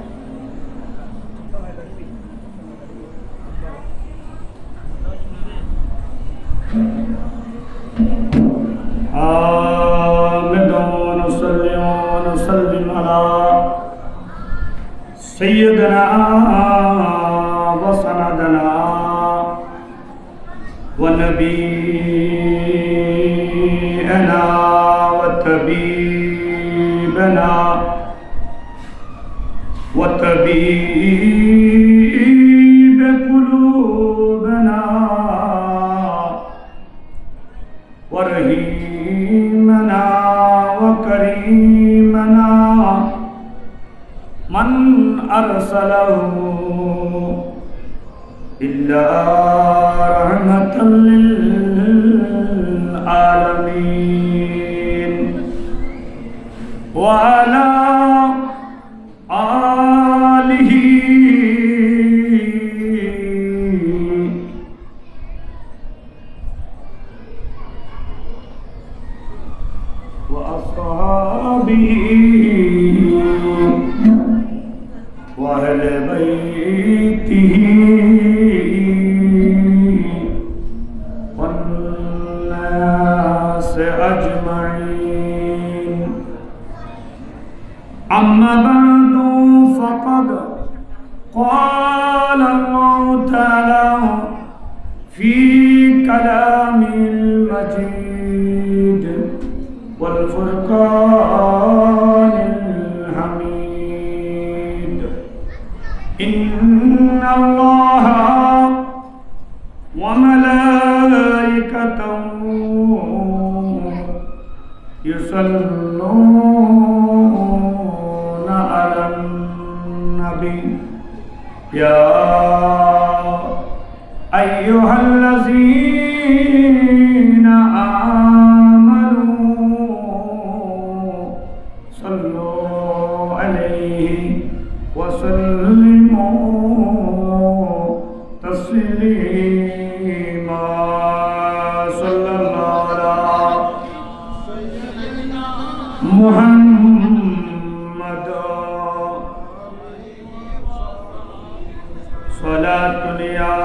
سيدنا وسندنا ونبينا وطبيبنا وطبيب قلوبنا ورحيمنا وكريمنا من أرسله إلا رحمة للعالمين وعلى آله وأصحابه وأهل بيته والناس أجمعين. أما بعد فقد قال الله تعالى في كلامه المجيد والفرقان الحميد: إن الله وملائكته يصلون على النبي يا أيها الذين آمنوا صلوا عليه وسلموا تسليما. صلى الله على محمد صلاة يا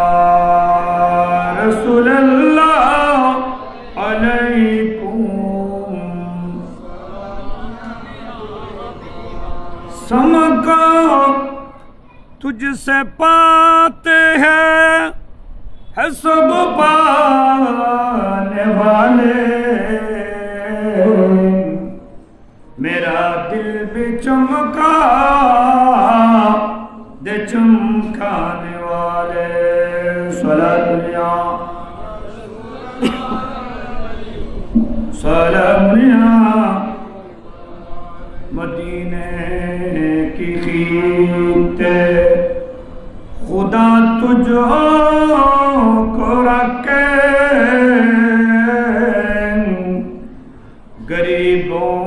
رسول الله عليكم समका तुझसे पाते हैं है सब पाने वाले, मेरा दिल भी चमका दे चमकाने वाले। सलामुया सलामुया मदीने की खीते खुदा तुझको रखे, गरीबों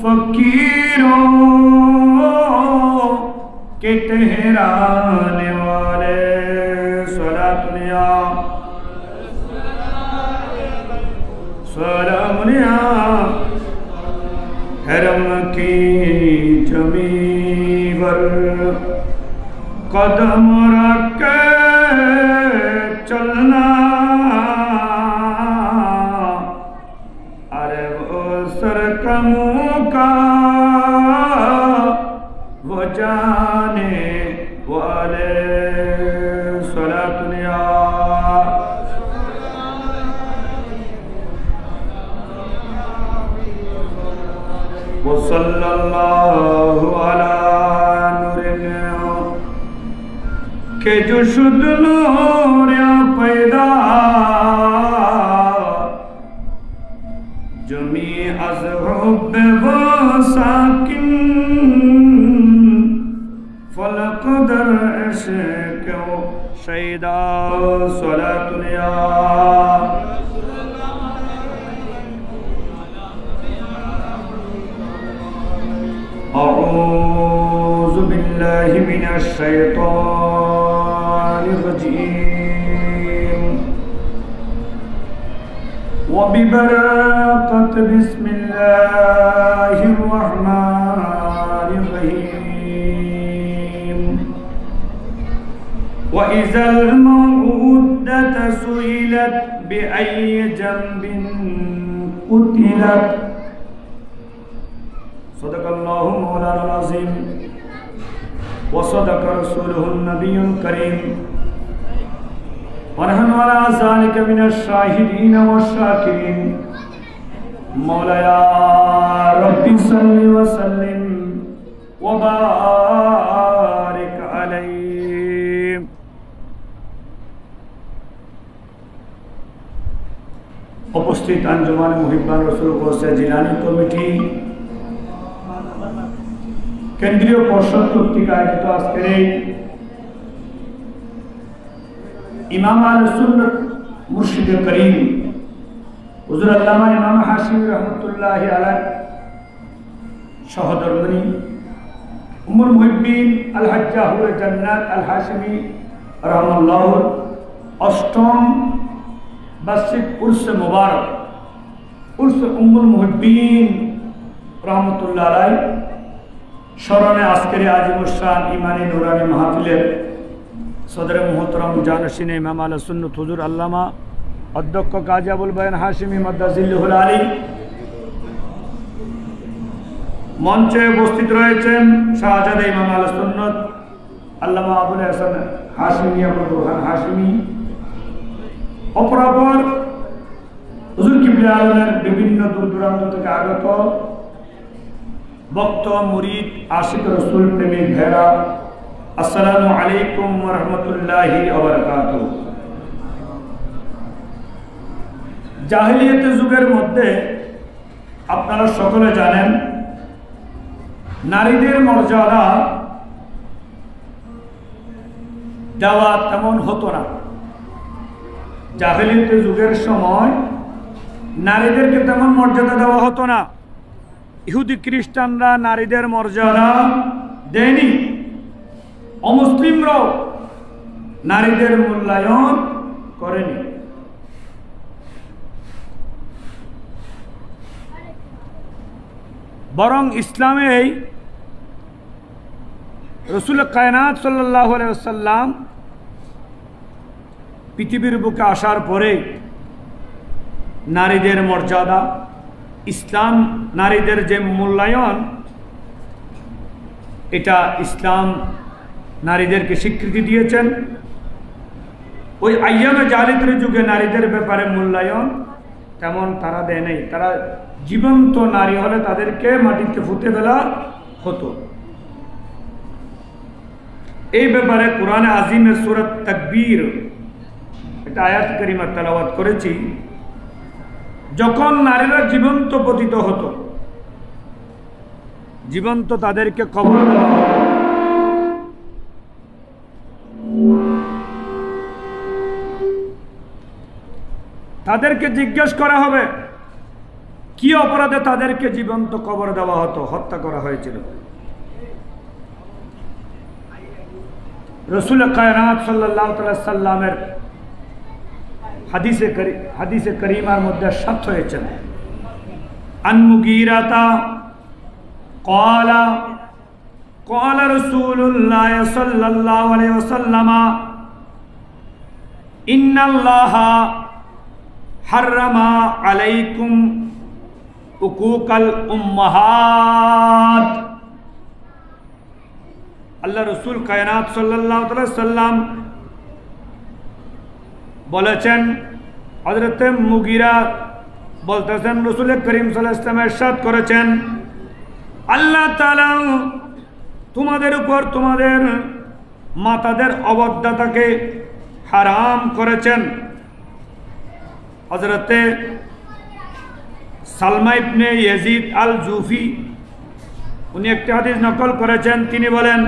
फकीरों के ठहराने वाले। सलामुया सलामुया हरम की जमीन कदम रख के चलना, अरे वो सरकमों का वो जाने वाले सलातुनिया वो सल्लल्लाहु अला नूरिन के जो शुद्ध नूर पैदा जमी अज हुब वो साकिन फलक दर इश्क शहीदा सलातुनिया अऊज़ु बिल्लाहि मिनश शैतानिर रजीम व बिबरकत बिस्मिल्लाहिर रहमानिर रहीम व इज़ल मऊदत सुइलत बिअय्यि जंबिन कुतिलत सदक़ल्लाहु मौलाना अज़ीम व सदक़ रसूलुहुन नबियुल करीम व नहनु अला ज़ालिका मिनश शाहिदीन व शाकिरीन मौला या रब्बि सल्लि व सल्लिम व बारिक अलैहि। उपस्थित अंजुमान मुहिब्बान रसूल गौसे जिलानी कमिटी केंद्रीय पर्षद কর্তৃক আয়োজিত আজকের এই ইমাম আহলে সুন্নাত মুর্শিদে করিম হুজুর আল্লামা ইমাম হাশিমি রহমাতুল্লাহি আলাইহি সহধর্মিণী উম্মুল মুহিব্বিন আল হাজ্জা হুরে জান্নাত আল হাশিমি রাহমাতুল্লাহ অষ্টম বার্ষিক উরসে মুবারক উরসে উম্মুল মুহিব্বিন রহমাতুল্লাহ আলাইহি স্মরণে আজকের আজিমুশান ইমানি নুরানি মাহফিলের সদরে মুহতারাম জানশিনে ইমাম আহলে সুন্নাত হুজুর আল্লামা অধ্যক্ষ কাজী আবুল বায়ান হাশিমি মাদ্দাজিল্লাহুল আলী মঞ্চে উপস্থিত রয়েছেন শাহজাদা ইমাম আহলে সুন্নাত আল্লামা আবুল হাসান হাশিমি আবুল বুরহান হাশিমি অপরাপর হুজুর কিবলা আলমের বিভিন্ন দূর দূরান্ত থেকে আগত ভক্ত মুরিদ আশিক রসুল প্রেমিক ভাইরা আসসালামু আলাইকুম ওয়া রাহমাতুল্লাহি ওয়া বারাকাতুহু। জাহেলিয়াতের যুগের মধ্যে আপনারা সকলে জানেন নারীদের মর্যাদা দেওয়া তেমন হতো না। জাহেলিয়াতের যুগের সময় নারীদেরকে তেমন মর্যাদা দেওয়া হতো না। ইহুদি খ্রিস্টানরা নারীদের মর্যাদা দেয়নি, অমুসলিমরাও নারীদের মূল্যায়ন করেনি। বরং ইসলামে রসুল কায়নাত সাল্লাল্লাহু আলাইহি ওয়াসাল্লাম পৃথিবীর বুকে আসার পরে নারীদের মর্যাদা, ইসলাম নারীদের যে মূল্যায়ন, এটা ইসলাম নারীদেরকে স্বীকৃতি দিয়েছেন। ওই আইয়ামে জালিতের যুগে নারীদের ব্যাপারে মূল্যায়ন তেমন তারা দেয় নাই। তারা জীবন্ত নারী হলে তাদেরকে মাটিতে পুঁতে ফেলা হতো। এই ব্যাপারে কোরআনে আজিমের সূরা তাকবীর একটা আয়াত কারিমা তেলাওয়াত করেছি। যখন নারীরা জীবন্ত পতিত হতো, জীবন্ত তাদেরকে কবর দেওয়া হতো, তাদেরকে জিজ্ঞেস করা হবে কি অপরাধে তাদেরকে জীবন্ত কবর দেওয়া হতো, হত্যা করা হয়েছিল। রসুল কায়নাত সাল্লাল্লাহু আলাইহি সাল্লামের হাদিসে করিমার মধ্যে সাত হয়েছেন, আন মুগীরাতা ক্বালা قال رسول الله صلى الله عليه وسلم إن الله حرم عليكم حقوق الأمهات আল্লাহ রসুল কায়নাত সাল্লাল্লাহু আলাইহি সাল্লাম বলেছেন, হযরত মুগীরা বলতেছেন রাসূল করিম সাল্লাল্লাহু আলাইহি ওয়াসাল্লাম ইরশাদ করেছেন, আল্লাহ তাআলা তোমাদের উপর তোমাদের মাতাদের অবাধ্যতাকে হারাম করেছেন। হযরত সালমা ইবনে ইয়াজিদ আল জুফি উনি একটি হাদিস নকল করেছেন। তিনি বলেন,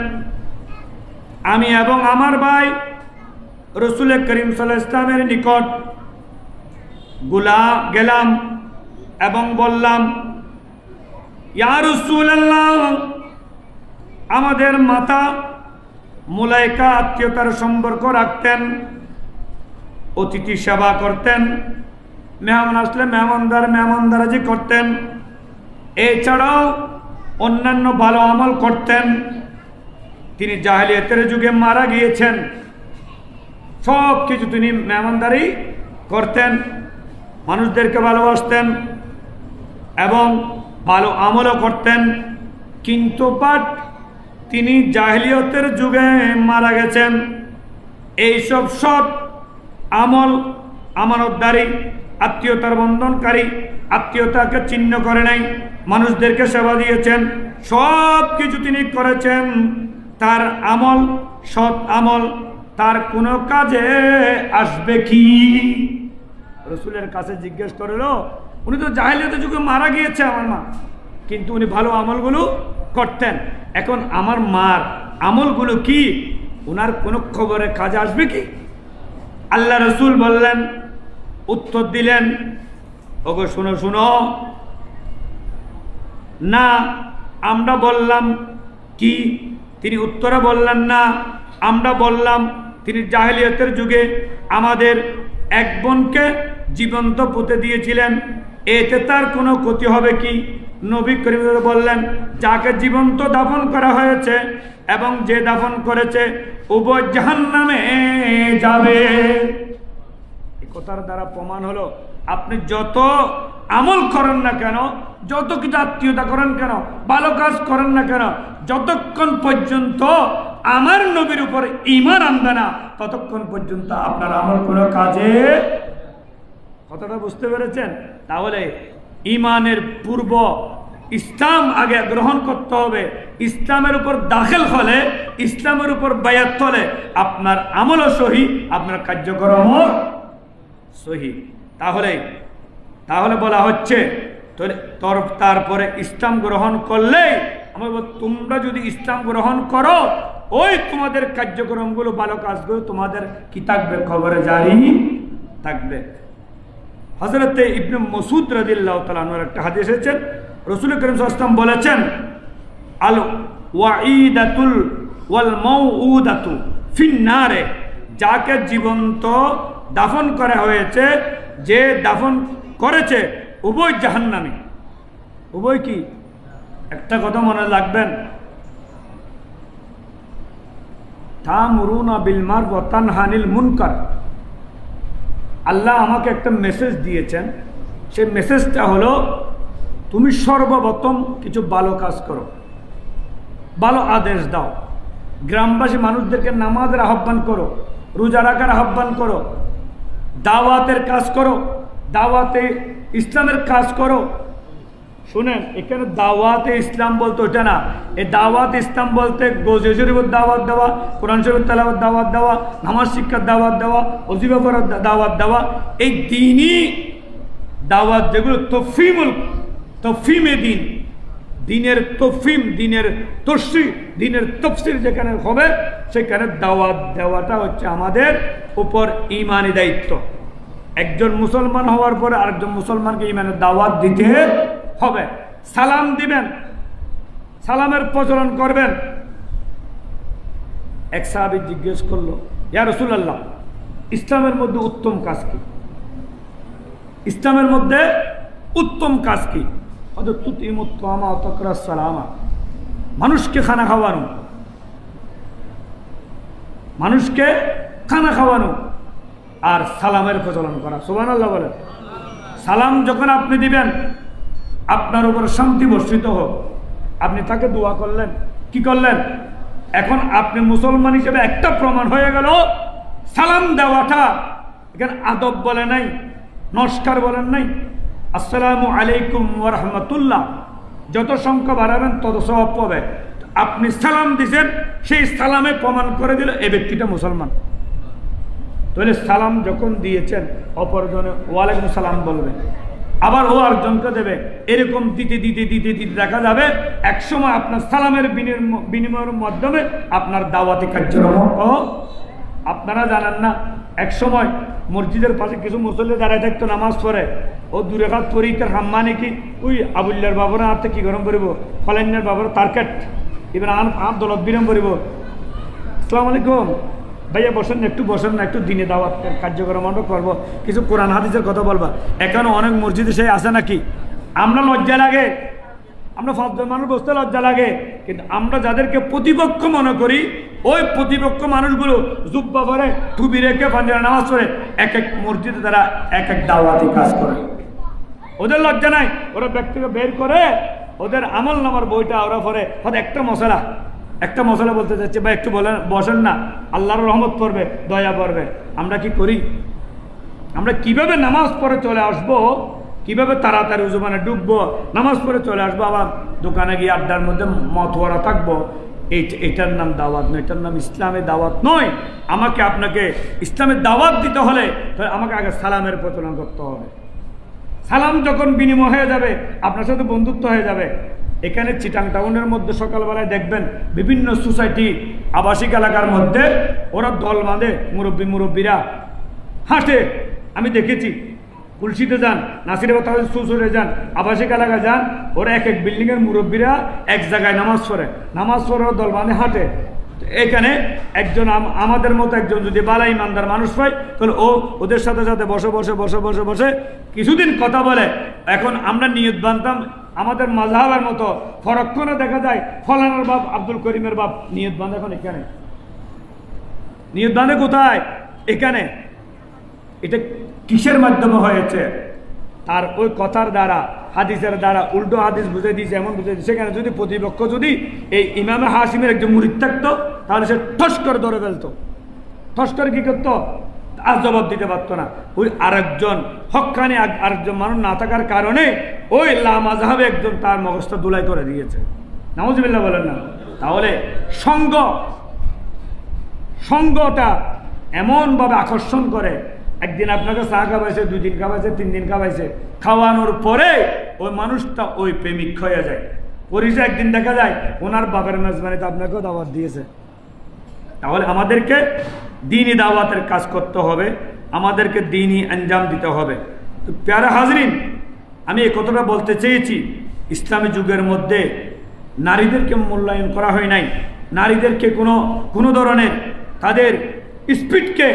আমি এবং আমার ভাই রাসূল করিম সাল্লাল্লাহু আলাইহি ওয়াসাল্লামের নিকট গেলাম এবং বললাম, ইয়া রাসূলুল্লাহ, আমাদের মাতা মুলাইকা আত্মীয়তার সম্পর্ক রাখতেন, অতিথি সেবা করতেন, মেহমান আসলে মেহমানদারাজি করতেন, এছাড়াও অন্যান্য ভালো আমল করতেন। তিনি জাহেলিয়াতের যুগে মারা গিয়েছেন, সব কিছু তিনি মেহমানদারি করতেন, মানুষদেরকে ভালোবাসতেন এবং ভালো আমলও করতেন। কিন্তু তিনি জাহেলিয়াতের যুগে মারা গেছেন। এইসব সৎ আমল, আমানতদারি, আত্মীয়তার বন্ধনকারী, আত্মীয়তাকে চিহ্ন করে নাই, মানুষদেরকে সেবা দিয়েছেন, সব কিছু তিনি করেছেন। তার আমল, সৎ আমল তার কোনো কাজে আসবে কি? রসুলের কাছে জিজ্ঞেস করল, উনি তো জাহেলিয়াতের যুগে মারা গিয়েছে আমার মা, কিন্তু উনি ভালো আমলগুলো করতেন। এখন আমার মার আমলগুলো কি ওনার কোনো খবরে কাজে আসবে কি? আল্লাহ রসুল বললেন, উত্তর দিলেন, ওগো শুনো শুনো, না। আমরা বললাম কি? তিনি উত্তরে বললেন, না, আমরা বললাম তিনি জাহেলিয়াতের যুগে আমাদের এক বোনকে জীবন্ত পুঁতে দিয়েছিলেন, এতে তার কোনো ক্ষতি হবে কি? নবী করিম বললেন, যাকে জীবন্ত দাফন করা হয়েছে এবং যে দাফন করেছে উভয় জাহান্নামে যাবে। এই কথার দ্বারা প্রমাণ হলো, আপনি যত আমল করেন না কেন, যত কিছু আত্মীয়তা করেন কেন, ভালো কাজ করেন না কেন, যতক্ষণ পর্যন্ত আমার নবীর উপর ঈমান আনবে না, ততক্ষণ পর্যন্ত আপনার আমল কোনো কাজে। কথাটা বুঝতে পেরেছেন? তাহলে ঈমানের পূর্ব ইসলাম আগে গ্রহণ করতে হবে। ইসলামের উপর দাখিল হলে, ইসলামের উপর বায়াত হলে আপনার আমলও সহি, আপনার কার্যক্রমও সহি। তাহলে বলা হচ্ছে তারপরে ইসলাম গ্রহণ করলেই আমরা তোমরা যদি ইসলাম গ্রহণ করো, ওই তোমাদের কার্যক্রমগুলো, ভালো কাজগুলো তোমাদের কি থাকবে? খবরে জারি থাকবে। হযরত ইবনে মাসউদ রাদিয়াল্লাহু তাআলা আনহু একটা হাদিস এসেছে, রাসূল করিম সাল্লাল্লাহু আলাইহি ওয়াসাল্লাম বলেছেন, আল ওয়াঈদাতুল ওয়াল মাউউদাতু ফিন্নারে, যাকে জীবন্ত দাফন করা হয়েছে, যে দাফন করেছে উভয় জাহান্নামী। উভয় কি? একটা কথা মনে রাখবেন, তা'মুরুনা বিল মারুফ ওয়া তানহাউনা আনিল মুনকার। আল্লাহ আমাকে একটা মেসেজ দিয়েছেন, সেই মেসেজটা হলো, তুমি সর্বপ্রথম কিছু ভালো কাজ করো, ভালো আদেশ দাও, গ্রামবাসী মানুষদেরকে নামাজের আহ্বান করো, রোজা রাখার আহ্বান করো, দাওয়াতের কাজ করো, দাওয়াতে ইসলামের কাজ করো। শুনেন, এখানে দাওয়াতে ইসলাম বলতে ওটা না, এই দাওয়াত ইসলাম বলতে গোজে শরীফের দাওয়াত দেওয়া, কোরআন শরীফের তেলাওয়াত দাওয়াত দেওয়া, নামাজ শিক্ষার দাওয়াত দেওয়া, ওজিফা করার দাওয়াত দেওয়া, এই দ্বীনি দাওয়াত যেগুলো তফহিমে দিন, দিনের তফহিম, দিনের তফসির, দিনের তফসির যেখানে হবে সেখানে দাওয়াত দেওয়াটা হচ্ছে আমাদের উপর ঈমানি দায়িত্ব। একজন মুসলমান হওয়ার পরে আরেকজন মুসলমানকে ঈমানের দাওয়াত দিতে হবে। সালাম দিবেন, সালামের প্রচলন করবেন। এক সাহাবী জিজ্ঞেস করলো, ইয়া রাসূলুল্লাহ, ইসলামের মধ্যে উত্তম কাজ কি? ইসলামের মধ্যে উত্তম কাজ কি? মানুষকে খানা খাওয়ানো, মানুষকে খানা খাওয়ানো আর সালামের প্রচলন করা। সুবহানাল্লাহ বলেন। সালাম যখন আপনি দিবেন, আপনার উপর শান্তি বর্ষিত হোক, আপনি তাকে দোয়া করলেন, কি করলেন? এখন আপনি মুসলমান হিসেবে একটা প্রমাণ হয়ে গেল, সালাম দেওয়াটা এখানে আদব বলে নাই, নমস্কার বলেন নাই, আসসালামু আলাইকুম ওয়া রাহমাতুল্লাহ। যত সংখ্যা বাড়াবেন তত সওয়াব পাবে। আপনি সালাম দিয়েছেন, সেই সালামে প্রমাণ করে দিল এই ব্যক্তিটা মুসলমান। তাহলে সালাম যখন দিয়েছেন, অপরজনে ওয়ালাইকুম সালাম বলবে, আবার ও আরেকজনকে দেবে, এরকম দিতে দিতে দিতে দিতে দেখা যাবে একসময় আপনার সালামের বিনিময়ের মাধ্যমে আপনার দাওয়াতি কার্যক্রম। আপনারা জানেন না, এক সময় মসজিদের পাশে কিছু মুসল্লি দাঁড়ায় থাকতো, নামাজ পড়ে, ও দূরে কাজ পড়ি তার হাম্মা নাকি ওই আবুল্লার বাবর হাতে কি গরম করিব, ফলান্যার বাবর তারকেট এবার আম দলত বিরম করিব। আসসালামু আলাইকুম ভাইয়া, বসেন না, একটু বসেন না, একটু দিনে দাওয়াত কার্যক্রম আমরা করবো, কিছু কোরআন হাদিসের কথা বলবা। এখানে অনেক মসজিদে সেই আছে নাকি, আমরা লজ্জা লাগে, আমরা পাঁচজন মানুষ বসতে লজ্জা লাগে, কিন্তু আমরা যাদেরকে প্রতিপক্ষ মনে করি, ওই প্রতিপক্ষ মানুষগুলো জুব্বা পরে, টুপি রেখে, পাঞ্জাবি নামাজ পড়ে, এক এক মসজিদে তারা এক এক দাওয়াতি কাজ করে। ওদের লজ্জা নাই, ওরা ব্যক্তিকে বের করে ওদের আমল নামার বইটা ওরা পরে হয়তো একটা মশলা বলতে চাচ্ছে, বা একটু বলেন, বসেন না, আল্লাহর রহমত পড়বে, দয়া পড়বে। আমরা কি করি? আমরা কিভাবে নামাজ পড়ে চলে আসবো, কিভাবে তাড়াতাড়ি উজুমানে ডুববো, নামাজ পড়ে চলে আসবো, আবার দোকানে গিয়ে আড্ডার মধ্যে মতওয়ারা থাকবো, এটার নাম দাওয়াত নয়, এটার নাম ইসলামের দাওয়াত নয়। আমাকে আপনাকে ইসলামের দাওয়াত দিতে হলে তাহলে আমাকে আগে সালামের প্রচলন করতে হবে। সালাম যখন বিনিময় হয়ে যাবে, আপনার সাথে বন্ধুত্ব হয়ে যাবে। এখানে চিটাং টাউনের মধ্যে সকালবেলায় দেখবেন বিভিন্ন সোসাইটি, আবাসিক এলাকার মধ্যে ওরা দল বাঁধে, মুরব্বীরা হাঁটে, আমি দেখেছি। কুলসিতে যান, নাসিরাবাদ সুসরে যান, আবাসিক এলাকায় যান, ওরা এক এক বিল্ডিংয়ের মুরব্বীরা এক জায়গায় নামাজ পড়ে ওরা দল বাঁধে হাঁটে। এখানে একজন আমাদের মতো একজন যদি বালা ইমানদার মানুষ পায়, তাহলে ওদের সাথে সাথে বসে কিছুদিন কথা বলে। এখন আমরা নিয়ত বানতাম আমাদের মাযহাবের মতো, ফরক্ষণে দেখা যায় ফলানার বাপ আব্দুল করিমের বাপ নিয়ত বাঁধে। এখন এখানে নিয়ত বাঁধে কোথায়? এখানে। এটা কিসের মাধ্যমে হয়েছে? তার ওই কথার দ্বারা, হাদিসের দ্বারা উল্টো হাদিস বুঝে দিয়েছে, এমন বুঝে দিয়েছে। সেখানে যদি প্রতিপক্ষ যদি এই ইমামে হাশিমের একজন মুরিদ থাকতো, তাহলে সে ঠস করে ধরে ফেলতো। ঠস করে কি করতো? আর জবাব দিতে পারতো না। ওই আরেকজন হক্কানি আরেকজন মানুষ না থাকার কারণে ওই লামাযহাবে একজন তার মগজটা দুলাই করে দিয়েছে। নাউজুবিল্লাহ বলেন না। তাহলে সঙ্গটা এমনভাবে আকর্ষণ করে, একদিন আপনাকে চা খাওয়াইছে, 2 দিন খাওয়াইছে, 3 দিন খাওয়াইছে, খাওয়ানোর পরে ওই মানুষটা ওই প্রেমিক হয়ে যায়। পরিচয় একদিন দেখা যায় ওনার বাবার মেজবানিতে আপনাকেও দাওয়াত দিয়েছে। তাহলে আমাদেরকে দ্বীনি দাওয়াতের কাজ করতে হবে, আমাদেরকে দ্বীনি আঞ্জাম দিতে হবে। তো প্যারা হাজরিন, আমি এই কথাটা বলতে চেয়েছি, ইসলামী যুগের মধ্যে নারীদেরকে মূল্যায়ন করা হয় নাই, নারীদেরকে কোনো ধরনের তাদের স্পিডকে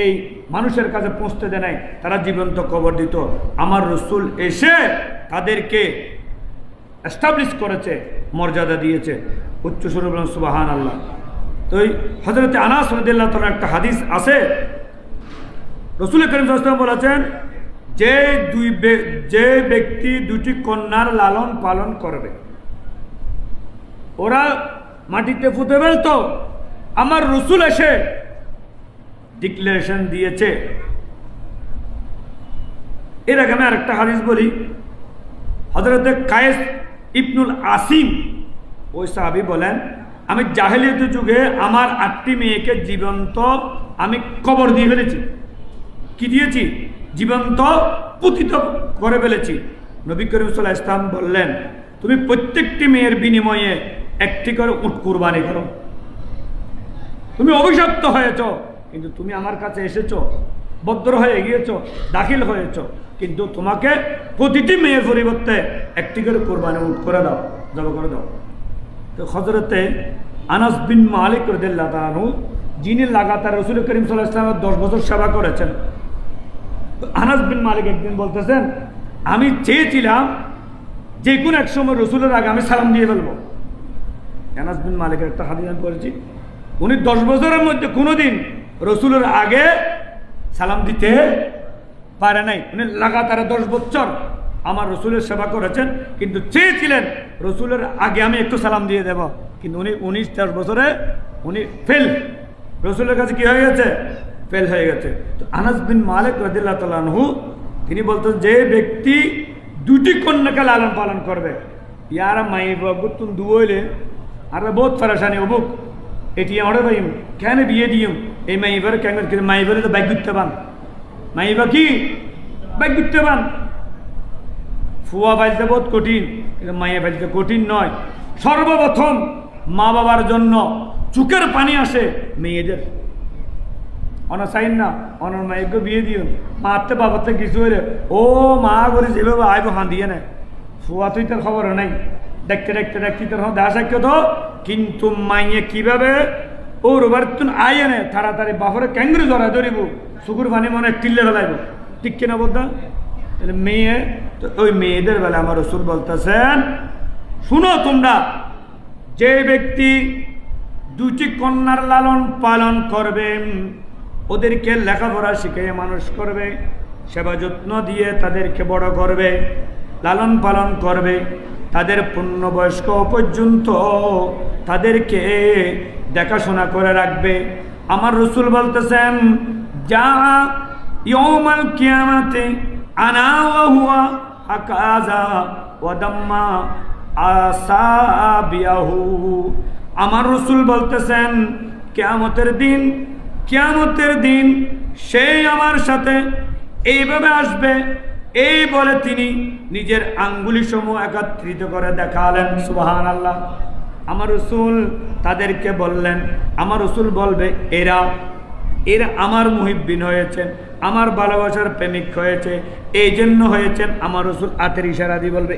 এই মানুষের কাছে পৌঁছতে দেয় নাই, তারা জীবন্ত কবর দিত। আমার রাসূল এসে তাদেরকে এস্টাবলিশ করেছে, মর্যাদা দিয়েছে। উচ্চ সুরে বলেন সুবহানাল্লাহ। তো এই হযরত আনাস রাদিয়াল্লাহু তাআলা একটা হাদিস আছে, রাসূল করিম সাল্লাল্লাহু আলাইহি ওয়াসাল্লাম বলেছেন, যে ব্যক্তি 2টি কন্যার লালন পালন করবে, ওরা মাটিতে পুঁতে ফেলতো, আমার রাসূল এসে ডিক্লারেশন দিয়েছে। এর আগে আমি আরেকটা হাদিস বলি। হযরত কায়েস ইবনুল আসিম ওই সাহাবী বলেন, আমি জাহেলিয়াতের যুগে আমার 8টি মেয়েকে জীবন্ত আমি কবর দিয়ে ফেলেছি। কি দিয়েছি? জীবন্ত পুতিত করে ফেলেছি। নবী করিম সাল্লাল্লাহু আলাইহি ওয়াসাল্লাম বললেন, তুমি প্রত্যেকটি মেয়ের বিনিময়ে একটি করে উট কুরবানি করো। তুমি অভিশপ্ত হয়েছ, কিন্তু তুমি আমার কাছে এসেছো, বদ্র হয়ে গিয়েছো, দাখিল হয়েছো, কিন্তু তোমাকে প্রতিটি মেয়ের পরিবর্তে একটি করে কোরবানি উট করে দাও, জবাই করে দাও। তো হযরতে আনাস বিন মালিক রাদিয়াল্লাহু তাআলা আনহু, যিনি লাগাতার রাসূল করিম সাল্লাল্লাহু আলাইহি ওয়াসাল্লামের 10 বছর সেবা করেছেন, আনাস বিন মালিক একদিন বলতেছেন, আমি চেয়েছিলাম যে কোনো এক সময় রাসূলের আগে আমি সালাম দিয়ে ফেলবো, আনাস বিন মালিকের একটা হাদিস আমি পড়েছি, উনি 10 বছরের মধ্যে কোনোদিন রসুলের আগে সালাম দিতে পারে নাই। উনি লাগাতার 10 বছর আমার রসুলের সেবা করেছেন, কিন্তু চেয়েছিলেন রসুলের আগে আমি একটু সালাম দিয়ে দেব, কিন্তু উনি 19-10 বছরে উনি ফেল, রসুলের কাছে কি হয়ে গেছে, ফেল হয়ে গেছে। তো আনাস বিন মালিক রাদিয়াল্লাহু তাআলা আনহু তিনি বলতেন, যে ব্যক্তি 2টি কন্যাকে লালন পালন করবে, ইয়ারা মাই বাবুতুন দুইলে আর বহুত পরেশানি অবুক, এটি আমার ভাই কেন বিয়ে দিম, এই মাইবার কেন, কিন্তু মাইবারে তো বাইক দিতে পান, মাইবা কি বাইক দিতে পান, ফুয়া বাজতে বহুত কঠিন, কিন্তু মাইয়া বাজতে কঠিন নয়। সর্বপ্রথম মা বাবার জন্য চোখের পানি আসে মেয়েদের, অনা চাইন না অনার মাইকে বিয়ে দিও, মারতে বাবাতে কিছু হইলে ও মা করে যেভাবে আইব হান দিয়ে নেয়, ফুয়া তুই তার খবর নাই, দেখতে দেখতে দেখতে তোর দেখা সাক্ষ্য তো, কিন্তু মাইয়ে কিভাবে ও রোবার তুন আইয়ে নে তাড়াতাড়ি বাপরে ক্যাঙ্গুরি জড়ায় ধরিব, চুকুর পানি মনে টিল্লে ফেলাইব, ঠিক কিনা বলতাম। তাহলে মেয়ে, তো ওই মেয়েদের বেলা আমার রসুল বলতেছেন, শুনো তোমরা, যে ব্যক্তি 2টি কন্যার লালন পালন করবে, ওদেরকে লেখাপড়া শিখিয়ে মানুষ করবে, সেবা যত্ন দিয়ে তাদেরকে বড় করবে, লালন পালন করবে, তাদের পূর্ণবয়স্ক পর্যন্ত তাদেরকে দেখাশোনা করে রাখবে, আমার রসুল বলতেছেন, যা ইয়াউমাল কিয়ামাতে আনা ওয়া হুয়া হাকাযা ওয়া দাম্মা আসাবিয়াহু, আমার রসুল বলতেছেন, কিয়ামতের দিন সেই আমার সাথে এইভাবে আসবে, এই বলে তিনি নিজের আঙ্গুলি সমূহ একত্রিত করে দেখালেন। সুবহানাল্লাহ। আমার রসুল তাদেরকে বললেন, আমার রসুল বলবে, এরা আমার মুহিব্বিন হয়েছেন, আমার ভালোবাসার প্রেমিক হয়েছে, এই জন্য হয়েছেন। আমার রসুল হাতের ইশারা দিয়ে বলবে,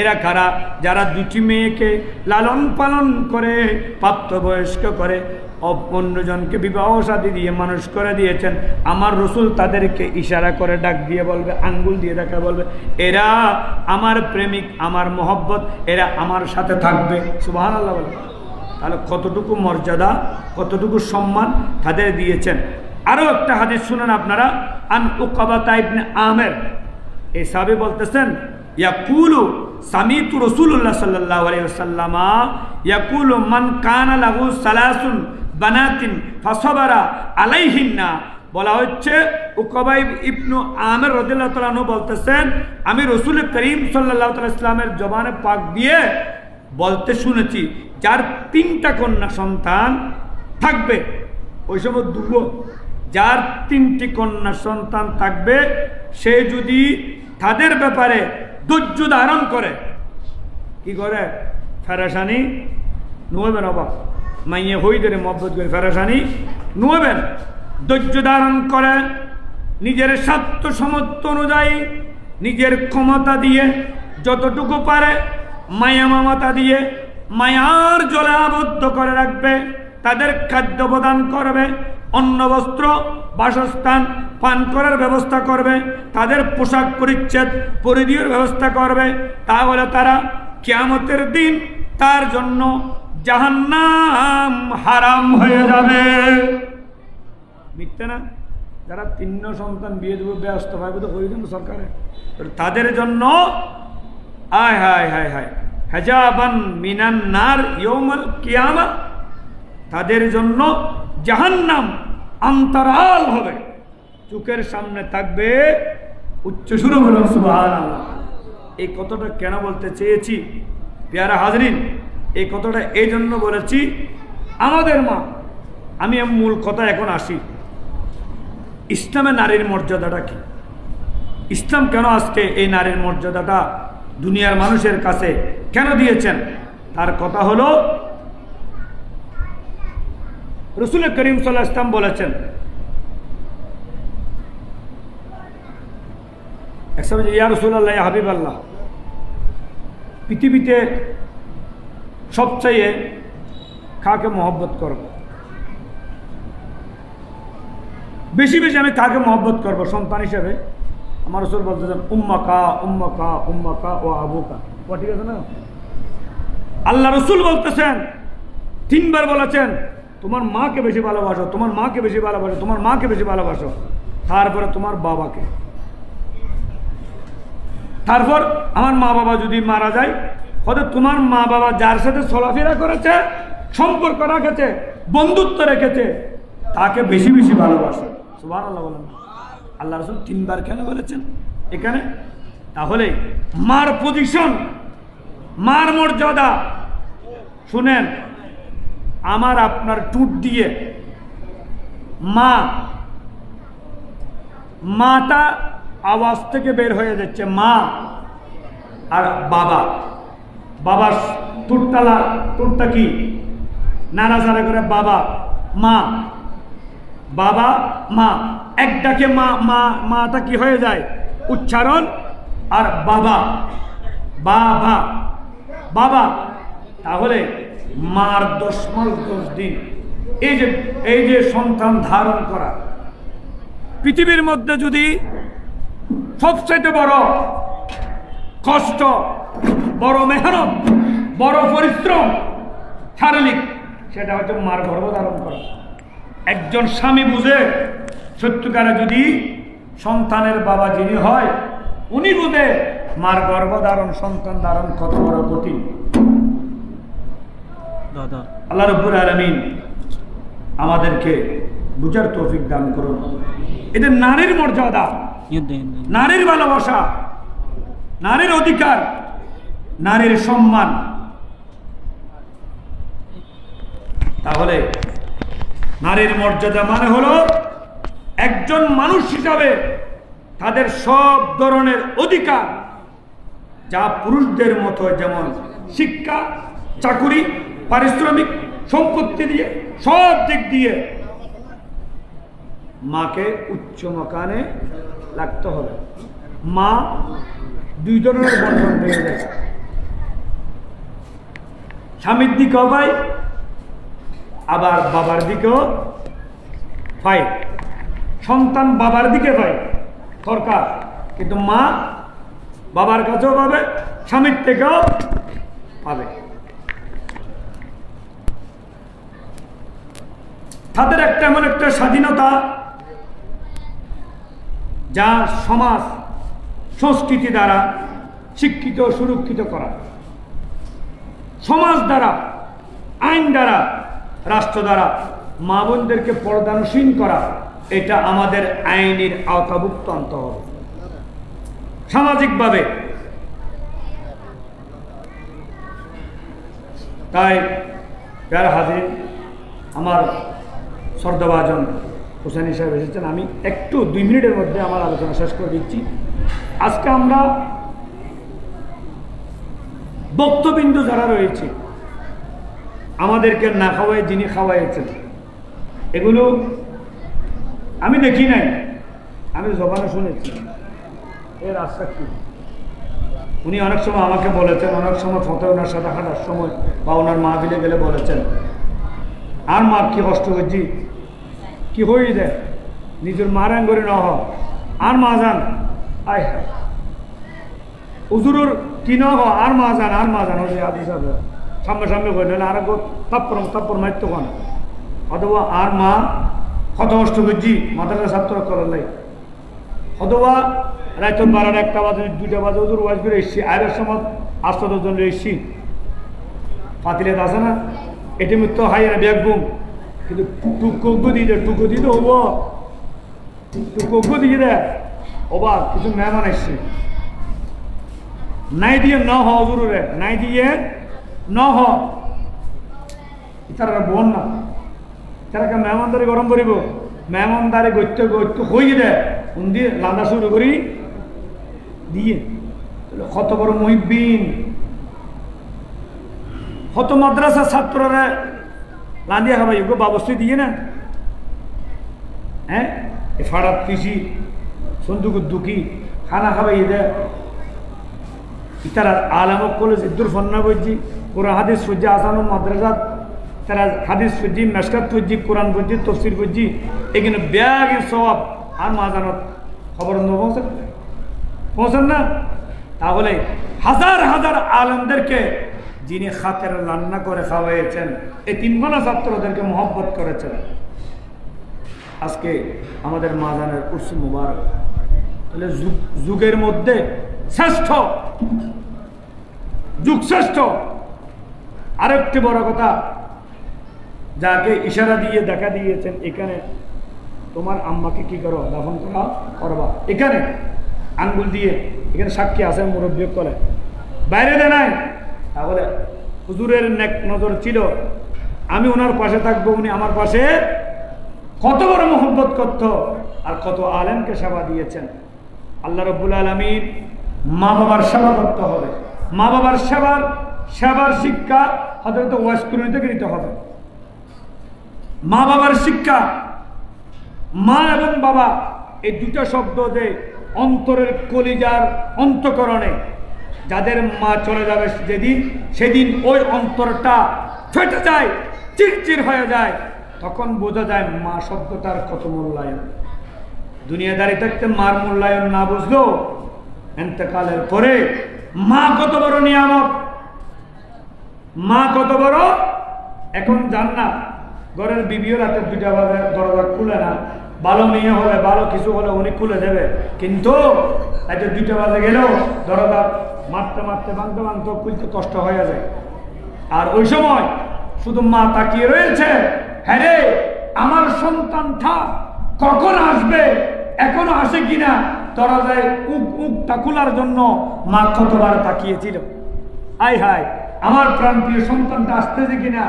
এরা কারা, যারা 2টি মেয়েকে লালন পালন করে প্রাপ্তবয়স্ক করে অন্যজনকে বিবাহ শাদী দিয়ে মানুষ করে দিয়েছেন। আমার রসুল তাদেরকে ইশারা করে ডাক দিয়ে বলবে, আঙ্গুল দিয়ে দেখা বলবে, এরা আমার প্রেমিক, আমার মহব্বত, এরা আমার সাথে থাকবে। সুবহানাল্লাহ বলে। তাহলে কতটুকু মর্যাদা, কতটুকু সম্মান তাদের দিয়েছেন। আরো একটা হাদিস শুনেন আপনারা, আন উকাবাতা ইবনে আমের, এই সাহাবী বলতেছেন, ইয়াকুলু সামিতু রাসূলুল্লাহ সাল্লাল্লাহু আলাইহি ওয়াসাল্লাম ইয়াকুলু মান কানা লাহু সালাসুন বানাতিন ফাসাবারা আলাইহিন্না, বলা হচ্ছে উকাবা ইবনে আমের রাদিয়াল্লাহু তাআলা আনহু বলতেছেন, আমি রাসূল করিম সাল্লাল্লাহু আলাইহি ওয়াসাল্লামের জবানে পাক দিয়ে বলতে শুনেছি, যার 3টা কন্যা সন্তান থাকবে, ওই সময় যার 3টি কন্যা সন্তান থাকবে, সে যদি তাদের ব্যাপারে ধৈর্য ধারণ করে, কি করে, ফেরেশানি নুবেন, অবাক মাইয়ে হইদের মহব্বত করে ফেরেশানি নুবেন, ধৈর্য ধারণ করে, নিজের স্বার্থ সামর্থ্য অনুযায়ী নিজের ক্ষমতা দিয়ে যতটুকু পারে মায়া মমতা দিয়ে মায়ার জলে আবদ্ধ করে রাখবে, তাদের খাদ্য প্রদান করবে, অন্ন বস্ত্র বাসস্থান পান করার ব্যবস্থা করবে, তাদের পোশাক পরিচ্ছদ পরিধির ব্যবস্থা করবে, তাহলে তারা কিয়ামতের দিন তার জন্য জাহান্নাম হারাম হয়ে যাবে। মিথ্যা না? যারা 3 সন্তান বিয়ে দেবে ব্যস্ত ভাবে তো হয়ে যাবে সরকারে, তাদের জন্য আয় হায় হায় হায় হাজাবান মিনান নার ইয়াউমাল কিয়ামা, তাদের জন্য জাহান্নাম অন্তরাল হবে, চোখের সামনে থাকবে। উচ্চ সুরে বলুন সুবহানাল্লাহ। এই কথাটা কেন বলতে চেয়েছি প্যারা হাজরিন, এই কথাটা এই জন্য বলেছি, আমাদের মা, আমি মূল কথা এখন আসি, ইসলামে নারীর মর্যাদাটা কি, ইসলাম কেন আজকে এই নারীর মর্যাদাটা দুনিয়ার মানুষের কাছে কেন দিয়েছেন, তার কথা হলো, রাসূল করিম সাল্লাল্লাহু আলাইহি ওয়াসাল্লাম বলেছেন, একসময় ইয়া রাসূলুল্লাহ, ইয়া হাবিবাল্লাহ, পৃথিবীতে সবচেয়ে কাকে মহব্বত করব, বেশি বেশি আমি কাকে মহব্বত করব সন্তান হিসেবে? আমার রাসূল বলতেছেন, উম্মাকা উম্মাকা উম্মাকা ও আবুকা। ঠিক আছে না? আল্লাহ রসুল বলতেছেন, 3 বার বলেছেন তোমার মাকে বেশি ভালোবাসো, তোমার মাকে বেশি ভালোবাসো, তোমার মাকে বেশি ভালোবাসো, তারপরে তোমার বাবাকে। তারপর আমার মা বাবা যদি মারা যায়, হয়তো তোমার মা বাবা যার সাথে চলাফেরা করেছে, সম্পর্ক রেখেছে, বন্ধুত্ব রেখেছে, তাকে বেশি বেশি ভালোবাসো। সুবহানাল্লাহ বলেন। আল্লাহ রাসূল 3 বার কেন বলেছেন এখানে? তাহলে মার পজিশন, মার মর্যাদা শুনেন। আমার আপনার টুট দিয়ে মাটা আওয়াজ থেকে বের হয়ে যাচ্ছে, মা আর বাবা। বাবার টুটটা কি নাড়াচাড়া করে বাবা মা, বাবা মা, এক ডাকে মা, মাটা কি হয়ে যায় উচ্চারণ, আর বাবা বাবা বাবা। তাহলে মার 10 মাস 10 দিন এই যে সন্তান ধারণ করা, পৃথিবীর মধ্যে যদি সবচেয়ে বড় কষ্ট, বড় মেহনত, বড় পরিশ্রম শারীরিক, সেটা হচ্ছে মার গর্ভধারণ করা। একজন স্বামী বুঝে সত্যিকারে যদি সন্তানের বাবা যিনি হয়, উনি বুঝে মার গর্ভধারণ, সন্তান ধারণ কত বড় কঠিন। আল্লাহ রাব্বুল আলামিন আমাদেরকে বুঝার তৌফিক দান করুন। এটা নারীর মর্যাদা, নারীর ভালোবাসা, নারীর অধিকার, নারীর সম্মান। তাহলে নারীর মর্যাদা মানে হলো একজন মানুষ হিসাবে তাদের সব ধরনের অধিকার, যা পুরুষদের মতো, যেমন শিক্ষা, চাকুরি, পারিশ্রমিক, সম্পত্তি দিয়ে, সব দিক দিয়ে মাকে উচ্চ মাকানে রাখতে হবে। মা 2 ধরনের বন্ধন পেয়ে যায়, স্বামীর দিকেও পায়, আবার বাবার দিকেও পায়। সন্তান বাবার দিকে পায় সরকার, কিন্তু মা বাবার কাছেও পাবে, স্বামীর থেকেও পাবে। তাদের এমন একটা স্বাধীনতা, যা সমাজ সংস্কৃতি দ্বারা শিক্ষিত, সুরক্ষিত করা, সমাজ দ্বারা, আইন দ্বারা, রাষ্ট্র দ্বারা মা বোনদেরকে পর্দানুসীন করা, এটা আমাদের আইনের আওতাভুক্ত আনতে হবে সামাজিকভাবে। তাই যারা হাজির, আমার শ্রদ্ধাভাজন হুসাইনি সাহেব এসেছেন, আমি একটু 2 মিনিটের মধ্যে আমার আলোচনা শেষ করে দিচ্ছি। আজকে আমরা বক্তবিন্দু যারা রয়েছে, আমাদেরকে না খাওয়াই যিনি খাওয়াইছেন, এগুলো আমি দেখি নাই, আমি জবানে শুনেছি। এর আশা কি? উনি অনেক সময় আমাকে বলেছেন, অনেক সময় ফতে ওনার সাথে হাঁটার সময় বা ওনার মাহফিলে গেলে বলেছেন, আর মা কি কষ্ট করছি, কি হয়ে দেয় নিজের মারাং করে ন আর মা যান, আয় হুজুরের কি ন আর মা যান, আর মা যান, ওই আদি সাহেব সামনে সামনে করে নিলে আর তাপ্পর মারতো কোন, অথবা আর মা কত কষ্ট করছি মাদ্রাসা ছাত্র করার লাই, অথবা রাত 12টা 1টা বাজে 2টা বাজে হুজুর ওয়াজ করে এসছি, আয়ের সময় 8-10 জন এসছি, ফাতিলেত আছে না, এটি মৃত্যু হাইয়া ব্যাগবুম, কিন্তু টুকো দিয়ে দেয়, টুকো দিয়ে হবো, টুকো দিয়ে দেয়, ওবা কিছু মেহমান এসছে, নাই দিয়ে ন হজুরে, নাই দিয়ে ন হ, তারা বোন না, তারা মেহমানদারি গরম করিব, মেহমানদারি গত্য হয়ে দেয়, কোন দিয়ে লান্দা শুরু করি দিয়ে, কত বড় মুহিব্বিন, কত মাদ্রাসা ছাত্ররা লান্দিয়া খাবাই বাবস্থি দিয়ে না, হ্যাঁ ফাড়াত পিসি সন্দুকুর দুঃখী খানা খাবাই দেয়, তারা আলামক কলেজ ইদ্দুর ফন্না বলছি, কোরআন হাদিস সূর্য আসানুল মাদ্রাসা, তারা হাদিস সূর্যি মেশকাত ফুজি, কোরআন ফুজি, তফসির ফুজি, এখানে ব্যাগের সব আর মাজানত খবর পৌঁছেন না। তাহলে হাজার হাজার আলেমদেরকে যিনি হাতের রান্না করে খাওয়াইছেন, এতিমখানা ছাত্রদেরকে মহব্বত করেছেন। আজকে আমাদের মাজানের উর্স মুবারক। তাহলে যুগের মধ্যে শ্রেষ্ঠ যুগ, শ্রেষ্ঠ। আরেকটি বড় কথা, যাকে ইশারা দিয়ে দেখা দিয়েছেন, এখানে তোমার আম্মাকে কি করো, দাফন করবা, এখানে আঙ্গুল দিয়ে, এখানে সাক্ষী আছে, মুরব্বী করে বাইরে দেয় নাই। তাহলে হুজুরের নেক নজর ছিল আমি ওনার পাশে থাকবো, উনি আমার পাশে। কত বড় মোহব্বত করত, আর কত আলেমকে সেবা দিয়েছেন। আল্লাহ রাব্বুল আলামিন মা বাবার সেবা করতে হবে। মা বাবার সেবার শিক্ষা হযরত ওয়াইস কুরনি থেকে নিতে হবে। মা বাবার শিক্ষা, মা এবং বাবা এই দুটো শব্দ যে অন্তরের কলিজার অন্তঃকরণে, যাদের মা চলে যাবে সেদিন ওই অন্তরটা ফেটে যায়, চিরচির হয়ে যায়। তখন বোঝা যায় মা শব্দটার কত মূল্যায়ন। দুনিয়াদারি থাকতে মার মূল্যায়ন না বুঝলো, ইন্তেকালের পরে মা কত বড় নিয়ামত, মা কত বড়। এখন জান্নাত, ঘরের বিবিও রাতে 2টা বাজে দরজা খুলে না, ভালো মেয়ে হলে, ভালো কিছু হলে উনি খুলে দেবে, কিন্তু রাতে 2টা বাজে গেলেও দরজা মারতে মারতে ভাঙতে ভাঙতে খুলতে কষ্ট হয়ে যায়। আর ওই সময় শুধু মা তাকিয়ে রয়েছে, হ্যাঁ রে আমার সন্তানটা কখন আসবে, এখনো আসে কিনা। দরজায় উকটা খোলার জন্য মা কতবার তাকিয়েছিল, আয় হায় আমার প্রাণপ্রিয় সন্তানটা আসতেছে কিনা।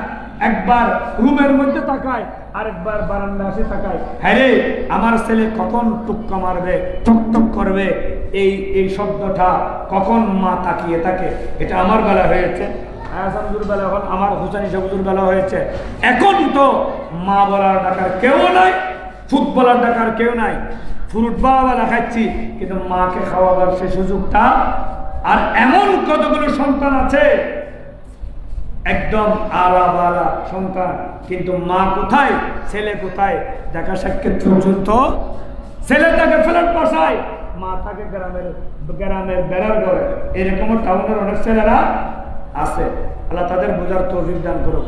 একবার রুমের মধ্যে তাকায়, আরেকবার বারান্দা আসে তাকায়, হ্যাঁ রে আমার ছেলে কখন টুক্কা মারবে, টক করবে। এই শব্দটা কখন মা তাকিয়ে থাকে। এটা আমার বেলা হয়েছে, আয়াসামজুর বেলা, এখন আমার হুসাইন সাহুজুর বেলা হয়েছে। এখন তো মা বলার ডাকার কেউ নাই, ফুটবলার ডাকার কেউ নাই। ফুটবল খাচ্ছি, কিন্তু মাকে খাওয়াবার সে সুযোগটা। আর এমন কতগুলো সন্তান আছে একদম আলাদা সন্তান, কিন্তু মা কোথায়, ছেলে কোথায়, দেখা সাক্ষাৎ পর্যন্ত ছেলে তাকে ফেরত বসায়, মা তাকে গ্রামের বেড়ার ঘরে। এরকম টাউনের অনেক ছেলেরা আছে। আল্লাহ তাদের বোঝার তৌফিক দান করুক।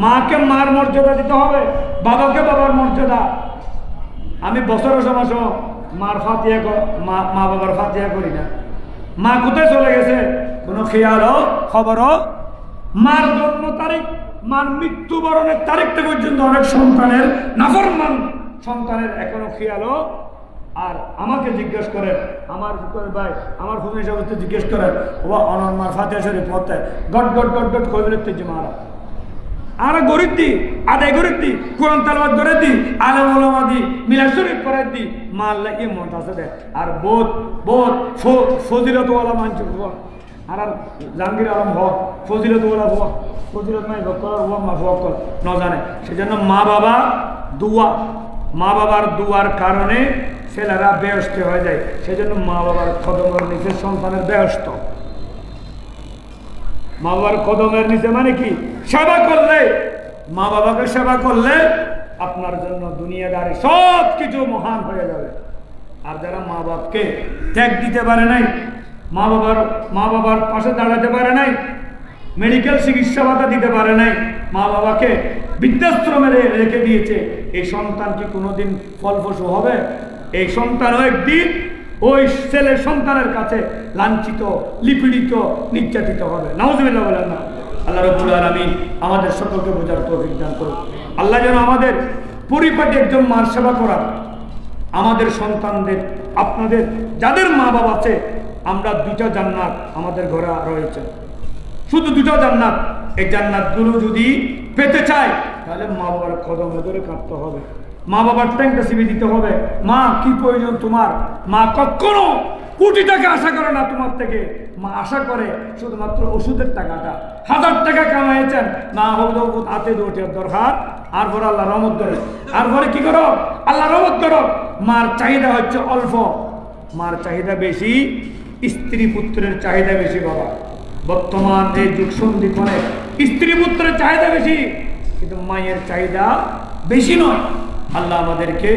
মাকে মার মর্যাদা দিতে হবে, বাবাকে বাবার মর্যাদা। আমি বছর মাস মার ফাতিহা, মা বাবার ফাতিহা করি না। মা কোথায় চলে গেছে কোনো খেয়ালও খবরও। মার জন্ম তারিখ, মার মৃত্যুবরণের তারিখটা পর্যন্ত অনেক সন্তানের নাফরমান সন্তানের এখনো খেয়ালও। আর আমাকে জিজ্ঞেস করেন, আমার ভাই, আমার হুজুর হিসাবে জিজ্ঞেস করেন, ও অনন্মার ফাতিহা শরীফ পড়তে গট গট গট গট কইলে তেজি মারা। আর গরিব দি আদায় গরিব দি কোরআন তেলাওয়াত করে দি, আলেম ওলামা দি, মিলাদ শরীফ পড়ে দি, মা আল্লাহ এই মত আছে দে। আর বহুত ফজিলত ওয়ালা মানছ আর জাহাঙ্গীর আলম হক ফজিলত ওয়ালা হক, ফজিলত নাই হক করার হক মা হক কর ন জানে। সেজন্য মা বাবার দুয়ার কারণে ছেলেরা ব্যস্ত হয়ে যায়। সেজন্য মা বাবার কদমের নিচে সন্তানের ব্যস্ত। মা বাবার কদমের নিচে মানে কি, সেবা করলে, মা বাবাকে সেবা করলে আপনার জন্য দুনিয়াদারি সব কিছু মহান হয়ে যাবে। আর যারা মা বাপকে ত্যাগ দিতে পারে নাই, মা বাবার পাশে দাঁড়াতে পারে নাই, মেডিকেল চিকিৎসা ভাতা দিতে পারে নাই, মা বাবাকে বৃদ্ধাশ্রমে রেখে দিয়েছে, এই সন্তান কি কোনোদিন ফলপ্রসূ হবে? এই সন্তানও একদিন ওই ছেলের সন্তানের কাছে লাঞ্ছিত, নিপীড়িত, নির্যাতিত হবে। নাউজুবিল্লাহ বলেন না। আল্লাহ রাব্বুল আলামিন আমাদের সকলকে বোঝার তৌফিক দান করুন। আল্লাহ যেন আমাদের পরিপাটি একজন মার সেবা করা, আমাদের সন্তানদের, আপনাদের যাদের মা বাবা আছে, আমরা 2টা জান্নাত আমাদের ঘরে রয়েছে, শুধু 2টা জান্নাত। এই জান্নাতগুলো যদি পেতে চায় তাহলে মা বাবার কদমে ধরে কাঁদতে হবে, মা বাবার ট্যাঙ্কটা সিবি দিতে হবে। মা কি প্রয়োজন তোমার? মা কখনো কোটি টাকা আশা করে না তোমার থেকে, মা আশা করে শুধুমাত্র ওষুধের টাকাটা। 1000 টাকা কামাইছেন, না হোক হাতে দুটির দরকার, আর পরে আল্লাহ রহমত ধরে, আর পরে কি করো আল্লাহ রহমত ধরো। মার চাহিদা হচ্ছে অল্প, মার চাহিদা বেশি, স্ত্রী পুত্রের চাহিদা বেশি। বাবা বর্তমান এই যুগ সন্ধিক্ষণে স্ত্রী পুত্রের চাহিদা বেশি, কিন্তু মায়ের চাহিদা বেশি নয়। আল্লাহ আমাদেরকে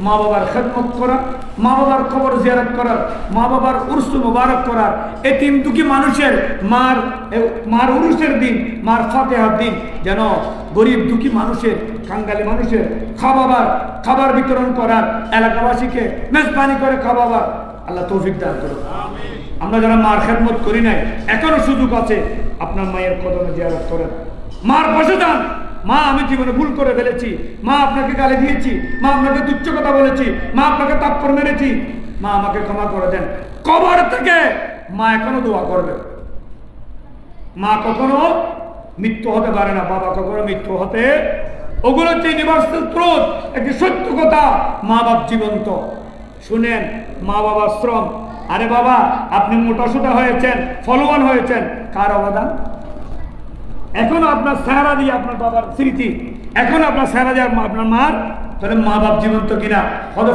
মা বাবার খেদমত করার, মা বাবার কবর জিয়ারত করার, মা বাবার উরস মুবারক করার, এতিম দুঃখী মানুষের মার উরুসের দিন, মার ফাতেহার দিন যেন গরিব দুঃখী মানুষের, কাঙ্গালি মানুষের খাবার বিতরণ করার, এলাকাবাসীকে মেজবানি করে খাওয়াবার আল্লাহ তৌফিক দান করুন। আমরা যারা মার খেদমত করি নাই, এখনো সুযোগ আছে, আপনার মায়ের কদমে জিয়ারত করেন, মার পাশে যান। মা, আমি জীবনে ভুল করে ফেলেছি, মা আপনাকে গালি দিয়েছি, মা আপনাকে তুচ্ছ কথা বলেছি, মা আপনাকে তাপ্পর মেরেছি, মা আমাকে ক্ষমা করে দেন। কবর থেকে মা এখনো দোয়া করবে। মা কখনো মৃত্যু হতে পারে না, বাবা কখনো মৃত্যু হতে, ওগুলো হচ্ছে ইউনিভার্সাল ট্রুথ, একটি সত্য কথা। মা বাপ জীবন্ত। শুনেন, মা বাবার শ্রম। আরে বাবা, আপনি মোটাসোটা হয়েছেন, ফলোয়ান হয়েছেন, কার অবদান? এখনো আপনার চেহারা দিয়ে আপনার বাবার স্মৃতি, এখন আপনার চেহারা দিয়ে আপনার মার, তাহলে মা বাপ জীবন্ত কিনা? হয়তো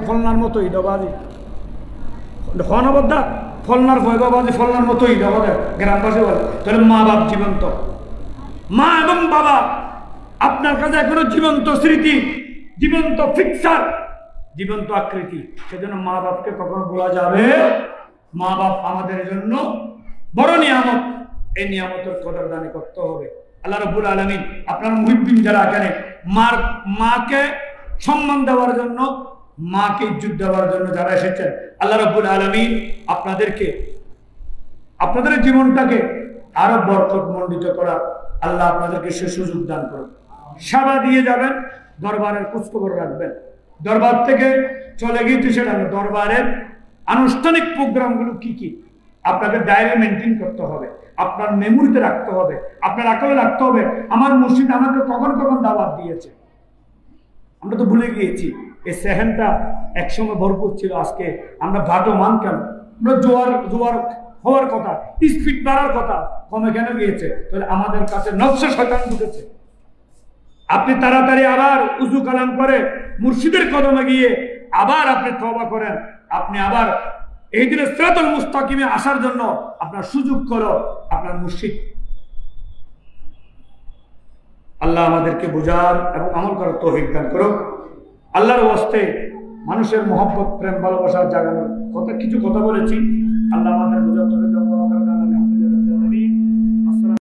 ফলনার মতোই ডবাদি হনবদ্দা, ফলনার ভয়বাবাজি ফলনার মতোই ডবাদে গ্রামবাসী বলে, তাহলে মা বাপ জীবন্ত। মা এবং বাবা আপনার কাছে এখনো জীবন্ত স্মৃতি, জীবন্ত পিকচার, জীবন্ত আকৃতি। সেজন্য মা বাপকে কখনো বলা যাবে। মা বাপ আমাদের জন্য বড় নিয়ামত, এই নিয়ামতের কদরদানি করতে হবে। আল্লাহ রাব্বুল আলামিন আপনার মুহিব্বিন যারা এখানে মাকে সম্মান দেওয়ার জন্য, মাকে ইজ্জত দেওয়ার জন্য যারা এসেছেন, আল্লাহ রাব্বুল আলামিন আপনাদের জীবনটাকে আরো বরকতমণ্ডিত করার আল্লাহ আপনাদেরকে সে সুযোগ দান করুন। সেবা দিয়ে যাবেন, দরবারের খোঁজখবর রাখবেন। দরবার থেকে চলে গিয়েছে সেটা দরবারের আনুষ্ঠানিক প্রোগ্রামগুলো কি কি আপনাকে ডায়েরি মেনটেন করতে হবে, আপনার মেমোরিতে রাখতে হবে, আপনার আকলে রাখতে হবে। আমার মসজিদ আমাকে কখন কখন দাওয়াত দিয়েছে, আমরা তো ভুলে গিয়েছি। এই সেহেনটা একসময় ভরপুর ছিল, আজকে আমরা ভাগ্যমান কেন? আমরা জোয়ার হওয়ার কথা, স্পিড বাড়ার কথা, কমে কেন গিয়েছে? তাহলে আমাদের কাছে নকশা শয়তান ঢুকেছে। আপনি তাড়াতাড়ি আবার উজু কালাম করে মুর্শিদের কদমে গিয়ে আবার আপনি তওবা করেন, আপনি আবার এই দিনে সিরাতুল মুস্তাকিমে আসার জন্য আপনার সুযোগ করো আপনার মুর্শিদ। আল্লাহ আমাদেরকে বোঝার এবং আমল করার তৌফিক দান করুক। আল্লাহর ওয়াস্তে মানুষের মহব্বত, প্রেম, ভালোবাসার জাগানোর কথা কিছু কথা বলেছি। আল্লাহ আমাদের বোঝার তৌফিক দান করুন।